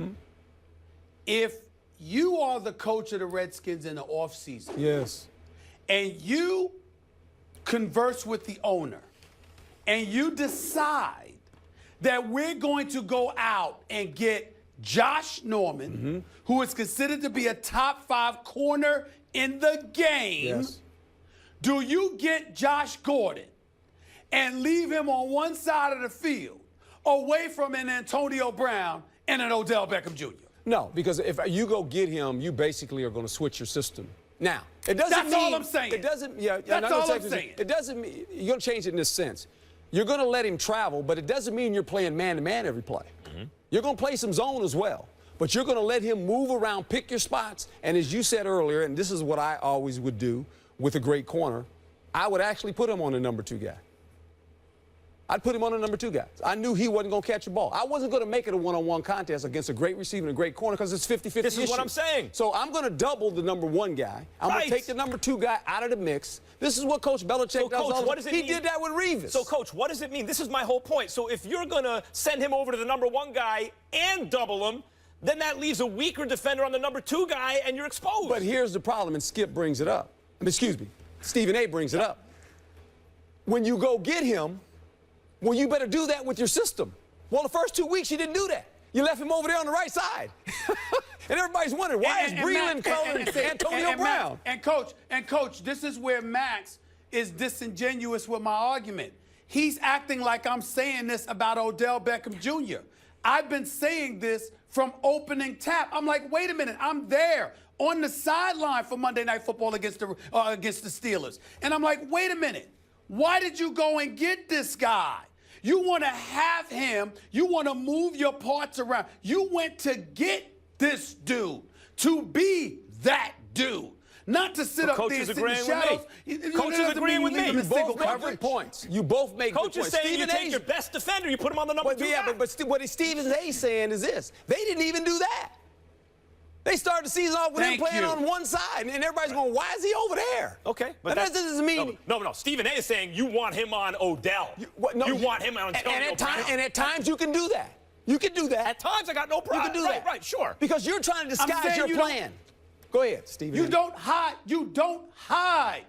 If you are the coach of the Redskins in the offseason, yes, and you converse with the owner, and you decide that we're going to go out and get Josh Norman, who is considered to be a top 5 corner in the game, yes, do you get Josh Gordon and leave him on one side of the field away from an Antonio Brown and an Odell Beckham Jr.? No, because if you go get him, you basically are going to switch your system. Now, it doesn't That's mean... all I'm saying. It doesn't... That's all I'm saying. It doesn't mean... You're going to change it in this sense. You're going to let him travel, but it doesn't mean you're playing man-to-man every play. You're going to play some zone as well. But you're going to let him move around, pick your spots, and as you said earlier, and this is what I always would do with a great corner, I would actually put him on the number 2 guy. I'd put him on the number 2 guy. I knew he wasn't going to catch the ball. I wasn't going to make it a one-on-one contest against a great receiver and a great corner because it's 50-50 This is what I'm saying. So I'm going to double the number 1 guy. I'm going to take the number 2 guy out of the mix. This is what Coach Belichick does all the time. He did that with Revis. So, Coach, what does it mean? This is my whole point. So if you're going to send him over to the number 1 guy and double him, then that leaves a weaker defender on the number 2 guy, and you're exposed. But here's the problem, and Skip brings it up. Excuse me, Stephen A. brings it up. When you go get him, well, you better do that with your system. Well, the first 2 weeks, you didn't do that. You left him over there on the right side. And everybody's wondering, why is Breland calling Antonio Brown? And Coach, this is where Max is disingenuous with my argument. He's acting like I'm saying this about Odell Beckham Jr. I've been saying this from opening tap. I'm like, wait a minute, I'm there on the sideline for Monday Night Football against the Steelers. And I'm like, wait a minute, why did you go and get this guy? You want to have him. You want to move your parts around. You went to get this dude to be that dude, not to sit up there and sit in the shadows. Coach is agreeing with me. You both make good points. You both make good points. Coach is saying you take your best defender, you put him on the number 2 guy. But what Stephen A. saying is this. They didn't even do that. They started the season off with him playing on one side, and everybody's going, why is he over there? Okay. But that doesn't mean... No. Stephen A. is saying you want him on Odell. You want him on Antonio Brown. And at times you can do that. You can do that. At times I got no problem. You can do that. Right, sure. Because you're trying to disguise your plan. Go ahead, Stephen. You don't hide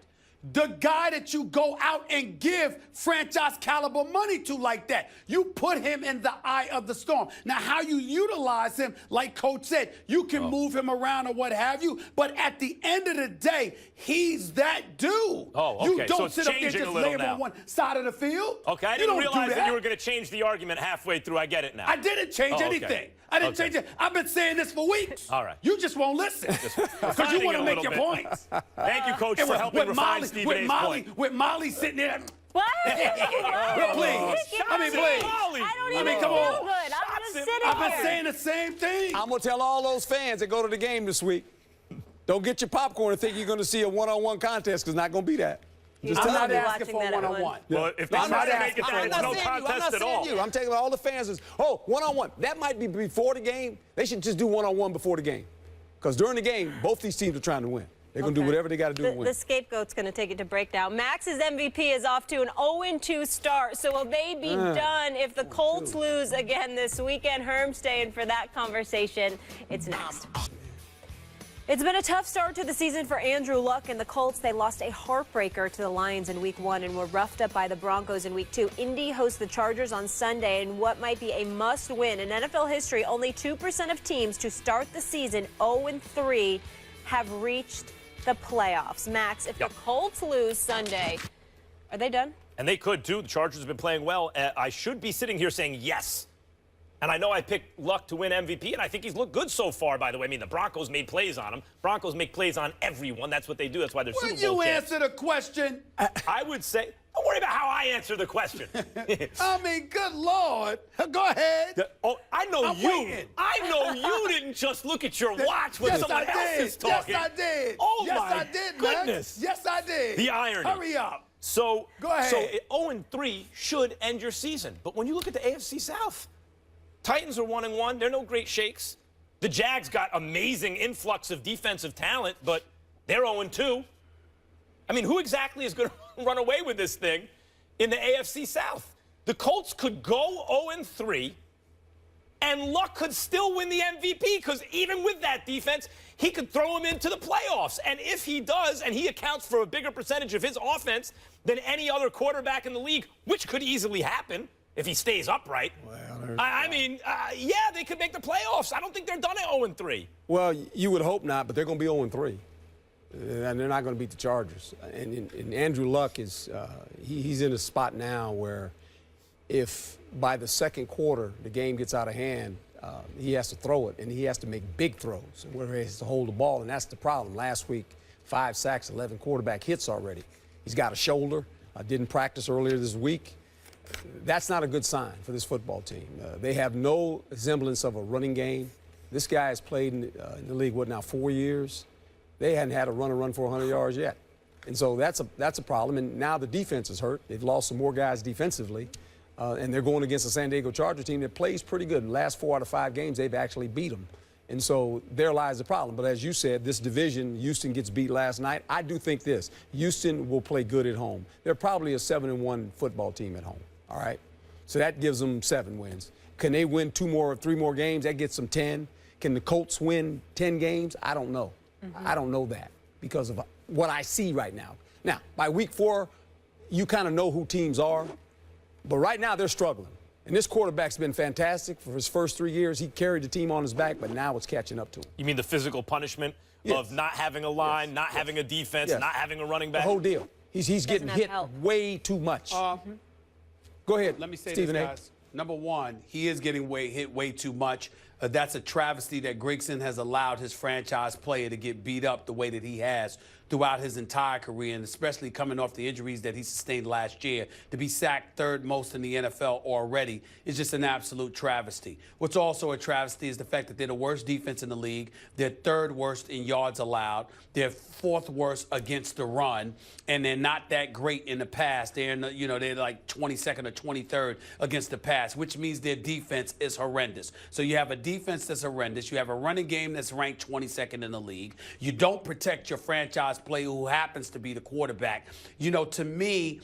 the guy that you go out and give franchise caliber money to like that. You put him in the eye of the storm. Now, how you utilize him, like Coach said, you can move him around or what have you, but at the end of the day, he's that dude. Oh, okay. You don't So it's sit up there and changing just a little lay him now. on one side of the field. Okay, I You didn't don't do realize that you were going to change the argument halfway through. I get it now. I didn't change Oh, okay. anything. I didn't change it. I've been saying this for weeks. All right. You just won't listen because you want to make your points. Thank you, Coach, And for helping refine Molly, Stephen A's point. with Molly sitting there. What? Please. I mean, please. I don't even come feel on. good. I'm just sitting I've been here. saying the same thing. I'm going to tell all those fans that go to the game this week, don't get your popcorn and think you're going to see a one-on-one contest, because it's not going to be that. Just I'm tell not them. asking for a one-on-one. Well, if they I'm try not to make it asking. that, I'm it's not no saying you. I'm contest not at saying all. you. I'm taking all the fans as, one-on-one. That might be before the game. They should just do one-on-one before the game. Because during the game, both these teams are trying to win. They're going to do whatever they got to do to win. The scapegoat's going to take it to break now. Max's MVP is off to an 0-2 start. So will they be done if the Colts lose again this weekend? Herm staying for that conversation. It's next. It's been a tough start to the season for Andrew Luck and the Colts. They lost a heartbreaker to the Lions in Week 1 and were roughed up by the Broncos in Week 2. Indy hosts the Chargers on Sunday in what might be a must-win. In NFL history, only 2% of teams to start the season 0-3 have reached the playoffs. Max, if the Colts lose Sunday, are they done? And they could, too. The Chargers have been playing well. I should be sitting here saying yes. And I know I picked Luck to win MVP, and I think he's looked good so far, by the way. I mean, the Broncos made plays on him. Broncos make plays on everyone. That's what they do. That's why they're Super Bowl Will you champs. answer the question? I would say, don't worry about how I answer the question. I mean, good Lord. Go ahead. I know I'm you. waiting. I know you didn't just look at your watch when Yes, someone I else did. is talking. Yes, I did. Oh, yes, my I did, goodness. Max. Yes, I did. The irony. Hurry up. So, Go ahead. So 0-3 should end your season. But when you look at the AFC South, Titans are 1-1. They're no great shakes. The Jags got amazing influx of defensive talent, but they're 0-2. I mean, who exactly is going to run away with this thing in the AFC South? The Colts could go 0-3, and Luck could still win the MVP, because even with that defense, he could throw him into the playoffs. And if he does, and he accounts for a bigger percentage of his offense than any other quarterback in the league, which could easily happen if he stays upright. Well, yeah, they could make the playoffs. I don't think they're done at 0-3. Well, you would hope not, but they're going to be 0-3. And they're not going to beat the Chargers. And Andrew Luck is he's in a spot now where if by the second quarter the game gets out of hand, he has to throw it, and he has to make big throws where he has to hold the ball, and that's the problem. Last week, 5 sacks, 11 quarterback hits already. He's got a shoulder. Didn't practice earlier this week. That's not a good sign for this football team. They have no semblance of a running game. This guy has played in the league, 4 years? They hadn't had a run for 100 yards yet. And so that's a problem. And now the defense is hurt. They've lost some more guys defensively. And they're going against a San Diego Charger team that plays pretty good. In the last 4 out of 5 games, they've actually beat them. And so there lies the problem. But as you said, this division, Houston gets beat last night. I do think this. Houston will play good at home. They're probably a 7-1 football team at home. All right? So that gives them 7 wins. Can they win 3 more games? That gets them 10. Can the Colts win 10 games? I don't know. I don't know that because of what I see right now. Now, by week 4, you kind of know who teams are. But right now, they're struggling. And this quarterback's been fantastic for his first 3 years. He carried the team on his back, but now it's catching up to him. You mean the physical punishment of not having a line, not having a defense, not having a running back? The whole deal. He's getting hit way too much. Go ahead. Let me say Stephen this, A. guys. Number one, he is getting hit way too much. That's a travesty that Gregson has allowed his franchise player to get beat up the way that he has throughout his entire career, and especially coming off the injuries that he sustained last year. To be sacked 3rd most in the NFL already is just an absolute travesty. What's also a travesty is the fact that they're the worst defense in the league. They're 3rd worst in yards allowed. They're 4th worst against the run, and they're not that great in the pass. They're like 22nd or 23rd against the pass, which means their defense is horrendous. So you have a defense that's horrendous. You have a running game that's ranked 22nd in the league. You don't protect your franchise player who happens to be the quarterback. You know, to me,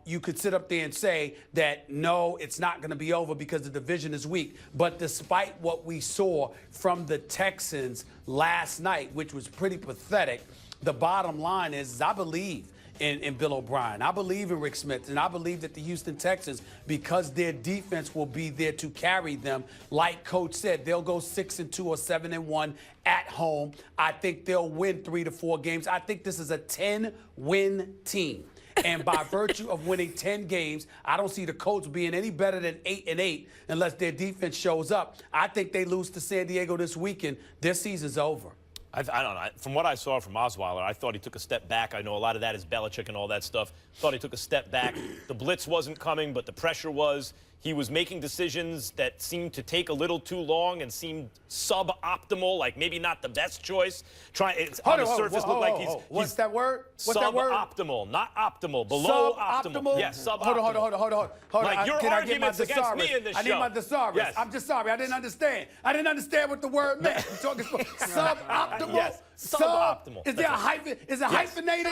you could sit up there and say that, no, it's not going to be over because the division is weak. But despite what we saw from the Texans last night, which was pretty pathetic, the bottom line is I believe in Bill O'Brien. I believe in Rick Smith, and I believe that the Houston Texans, because their defense will be there to carry them, like Coach said, they'll go 6-2 or 7-1 at home. I think they'll win 3 to 4 games. I think this is a 10-win team. And by virtue of winning 10 games, I don't see the Colts being any better than 8-8 unless their defense shows up. I think they lose to San Diego this weekend. Their season's over. I don't know. From what I saw from Osweiler, I thought he took a step back. I know a lot of that is Belichick and all that stuff. Thought he took a step back. The blitz wasn't coming, but the pressure was. He was making decisions that seemed to take a little too long and seemed suboptimal, like maybe not the best choice. On the surface, looked like he's What's that word? What's that word? Suboptimal, not optimal. Below optimal. Yes, suboptimal. Hold on. Like your Can I get my arguments against me in this I need show. my thesaurus. Yes. I'm just sorry. I didn't understand. I didn't understand what the word meant. You're talking suboptimal. Yes, suboptimal. Is there a hyphen? Is it hyphenated?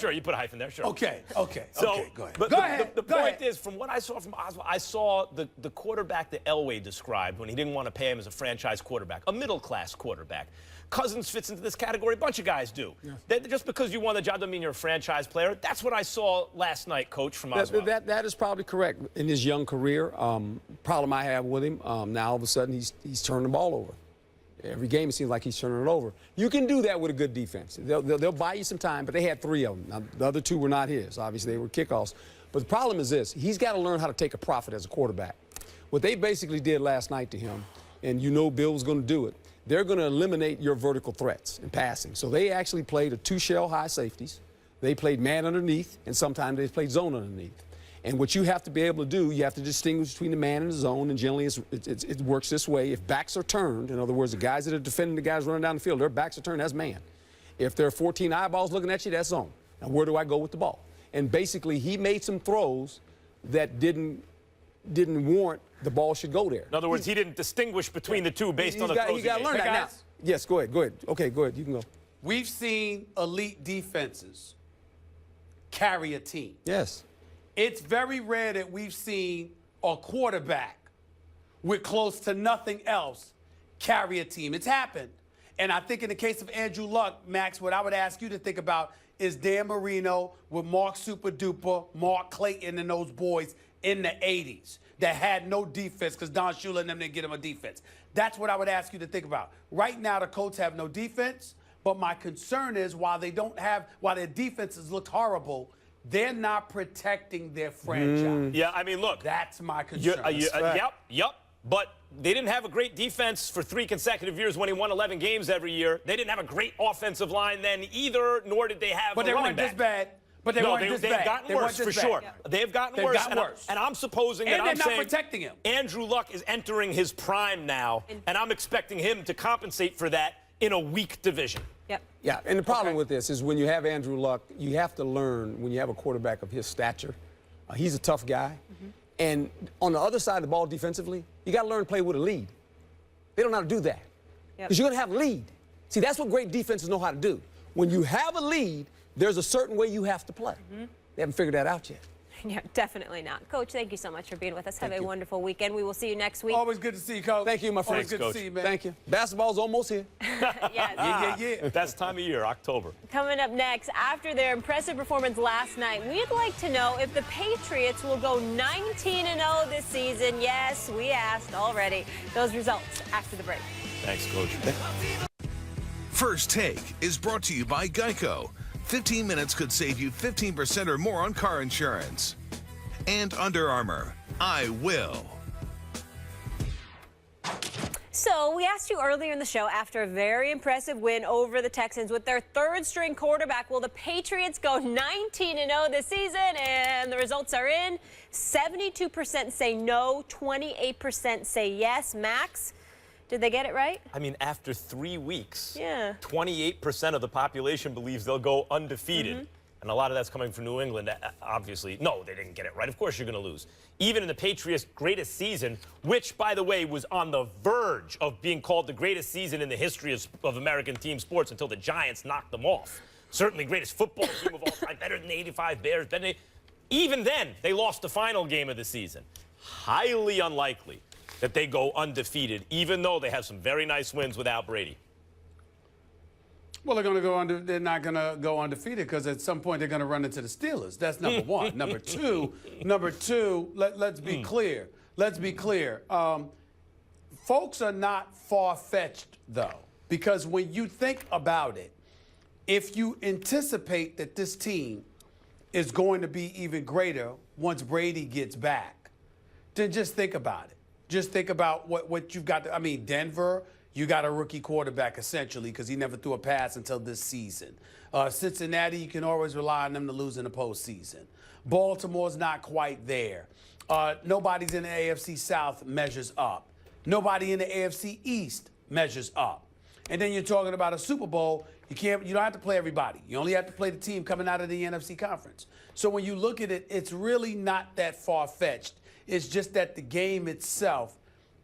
Sure, you put a hyphen there. Sure. Okay. So, Go ahead. But Go ahead. The point is, from what I saw from Oswald, I saw the quarterback that Elway described when he didn't want to pay him as a franchise quarterback, a middle-class quarterback. Cousins fits into this category. A bunch of guys do. Yeah. Just because you won the job doesn't mean you're a franchise player. That's what I saw last night, Coach, from Oswald. That is probably correct in his young career. Problem I have with him, now all of a sudden he's turning the ball over. Every game it seems like he's turning it over. You can do that with a good defense. They'll buy you some time, but they had 3 of them. Now, the other 2 were not his. Obviously, they were kickoffs. But the problem is this. He's got to learn how to take a profit as a quarterback. What they basically did last night to him, and you know Bill was going to do it, they're going to eliminate your vertical threats in passing. So they actually played a 2-shell high safeties. They played man underneath, and sometimes they played zone underneath. And what you have to be able to do, you have to distinguish between the man and the zone, and generally it works this way. If backs are turned, in other words, the guys that are defending the guys running down the field, their backs are turned, that's man. If there are 14 eyeballs looking at you, that's zone. Now, where do I go with the ball? And basically, he made some throws that didn't warrant the ball should go there. In other words, he didn't distinguish between the two based on the throws he got to learn that now. Yes, go ahead. Okay, go ahead. You can go. We've seen elite defenses carry a team. Yes. It's very rare that we've seen a quarterback with close to nothing else carry a team. It's happened. And I think in the case of Andrew Luck, Max, what I would ask you to think about is Dan Marino with Mark Super Duper, Mark Clayton, and those boys in the 80s that had no defense because Don Shula and them didn't get him a defense. That's what I would ask you to think about. Right now, the Colts have no defense, but my concern is while their defenses look horrible, they're not protecting their franchise. Yeah, I mean, look. That's my concern. Yep. But they didn't have a great defense for 3 consecutive years when he won 11 games every year. They didn't have a great offensive line then either, nor did they have But a they running weren't back. this bad. But they weren't this bad. They've gotten worse, for sure. Yeah. They've gotten worse. And I'm supposing that I'm they're not saying protecting him. Andrew Luck is entering his prime now, and I'm expecting him to compensate for that in a weak division. Yep. Yeah, and the problem with this is when you have Andrew Luck, you have to learn when you have a quarterback of his stature. He's a tough guy. And on the other side of the ball defensively, you got to learn to play with a lead. They don't know how to do that. Because you're going to have a lead. See, that's what great defenses know how to do. When you have a lead, there's a certain way you have to play. They haven't figured that out yet. Yeah, definitely not. Coach, thank you so much for being with us. Have a wonderful weekend. We will see you next week. Always good to see you, Coach. Thank you, my friend. Always good to see you, man. Thank you. Basketball's almost here. Yes. Yeah. Best time of year, October. Coming up next, after their impressive performance last night, we'd like to know if the Patriots will go 19-0 this season. Yes, we asked already. Those results after the break. Thanks, Coach. First Take is brought to you by Geico. 15 minutes could save you 15% or more on car insurance. And Under Armour, I will. So we asked you earlier in the show, after a very impressive win over the Texans with their 3rd-string quarterback, will the Patriots go 19-0 this season? And the results are in. 72% say no, 28% say yes. Max, did they get it right? I mean, after 3 weeks, Yeah. 28% of the population believes they'll go undefeated. and a lot of that's coming from New England, obviously. No, they didn't get it right. Of course you're going to lose. Even in the Patriots' greatest season, which, by the way, was on the verge of being called the greatest season in the history of American team sports until the Giants knocked them off. Certainly greatest football team of all time, better than the 85 Bears. Even then, they lost the final game of the season. Highly unlikely that they go undefeated, even though they have some very nice wins without Brady. Well, they're not going to go undefeated because at some point they're going to run into the Steelers. That's number one. Number two, let's be clear. Let's be clear. Folks are not far-fetched, though, because when you think about it, if you anticipate that this team is going to be even greater once Brady gets back, then just think about it. Just think about what you've got. I mean, Denver, you got a rookie quarterback, essentially, because he never threw a pass until this season. Cincinnati, you can always rely on them to lose in the postseason. Baltimore's not quite there. Nobody's in the AFC South measures up. Nobody in the AFC East measures up. And then you're talking about a Super Bowl. You don't have to play everybody. You only have to play the team coming out of the NFC conference. So when you look at it, it's really not that far-fetched. It's just that the game itself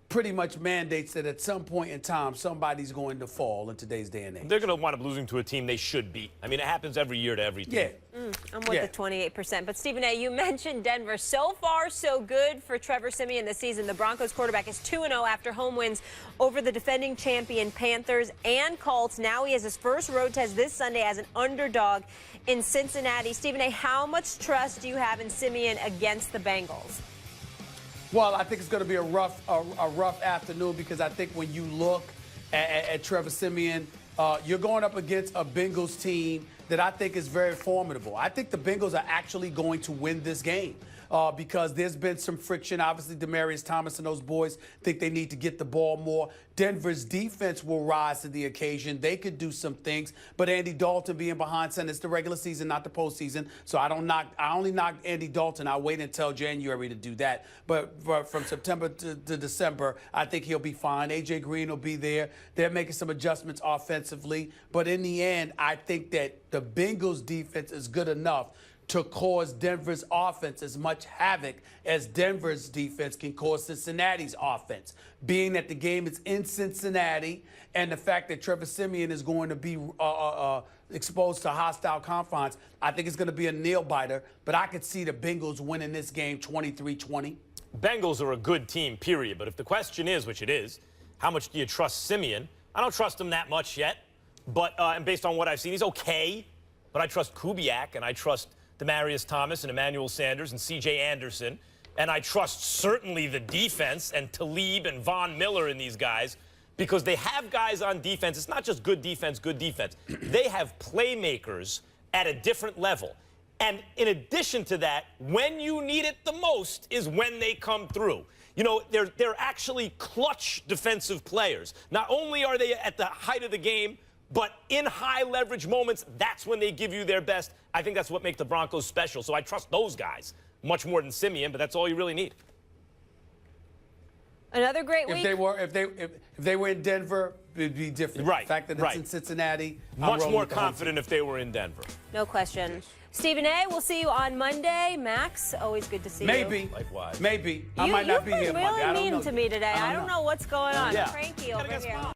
pretty much mandates that at some point in time, somebody's going to fall in today's day and age. They're going to wind up losing to a team they should beat. I mean, it happens every year to every team. Yeah. I'm with the 28%. But, Stephen A., you mentioned Denver. So far, so good for Trevor Siemian this season. The Broncos quarterback is 2-0 after home wins over the defending champion Panthers and Colts. Now he has his first road test this Sunday as an underdog in Cincinnati. Stephen A., how much trust do you have in Siemian against the Bengals? Well, I think it's going to be a rough afternoon because I think when you look at Trevor Siemian, you're going up against a Bengals team that I think is very formidable. I think the Bengals are actually going to win this game because there's been some friction. Obviously, Demaryius Thomas and those boys think they need to get the ball more. Denver's defense will rise to the occasion. They could do some things, but Andy Dalton being behind center, it's the regular season, not the postseason. So I only knock Andy Dalton. I'll wait until January to do that. But from September to December, I think he'll be fine. A.J. Green will be there. They're making some adjustments offensively. But in the end, I think that the Bengals defense is good enough to cause Denver's offense as much havoc as Denver's defense can cause Cincinnati's offense. Being that the game is in Cincinnati and the fact that Trevor Siemian is going to be exposed to hostile confines, I think it's going to be a nail-biter. But I could see the Bengals winning this game 23-20. Bengals are a good team, period. But if the question is, which it is, how much do you trust Siemian? I don't trust him that much yet. But and based on what I've seen, he's okay. But I trust Kubiak, and I trust Demaryius Thomas and Emmanuel Sanders and C.J. Anderson. And I trust certainly the defense and Talib and Von Miller and these guys because they have guys on defense. It's not just good defense, good defense. They have playmakers at a different level. And in addition to that, when you need it the most is when they come through. You know, they're actually clutch defensive players. Not only are they at the height of the game, but in high leverage moments, that's when they give you their best. I think that's what makes the Broncos special. So I trust those guys much more than Siemian, but that's all you really need. Another great week. If they were in Denver, it'd be different. Right. The fact that it's in Cincinnati, much more confident if they were in Denver. No question. Stephen A., we'll see you on Monday. Max, always good to see you. Likewise. Maybe. I might not be here Monday. You've been really mean to me today. I don't know what's going on. Yeah. Cranky over here.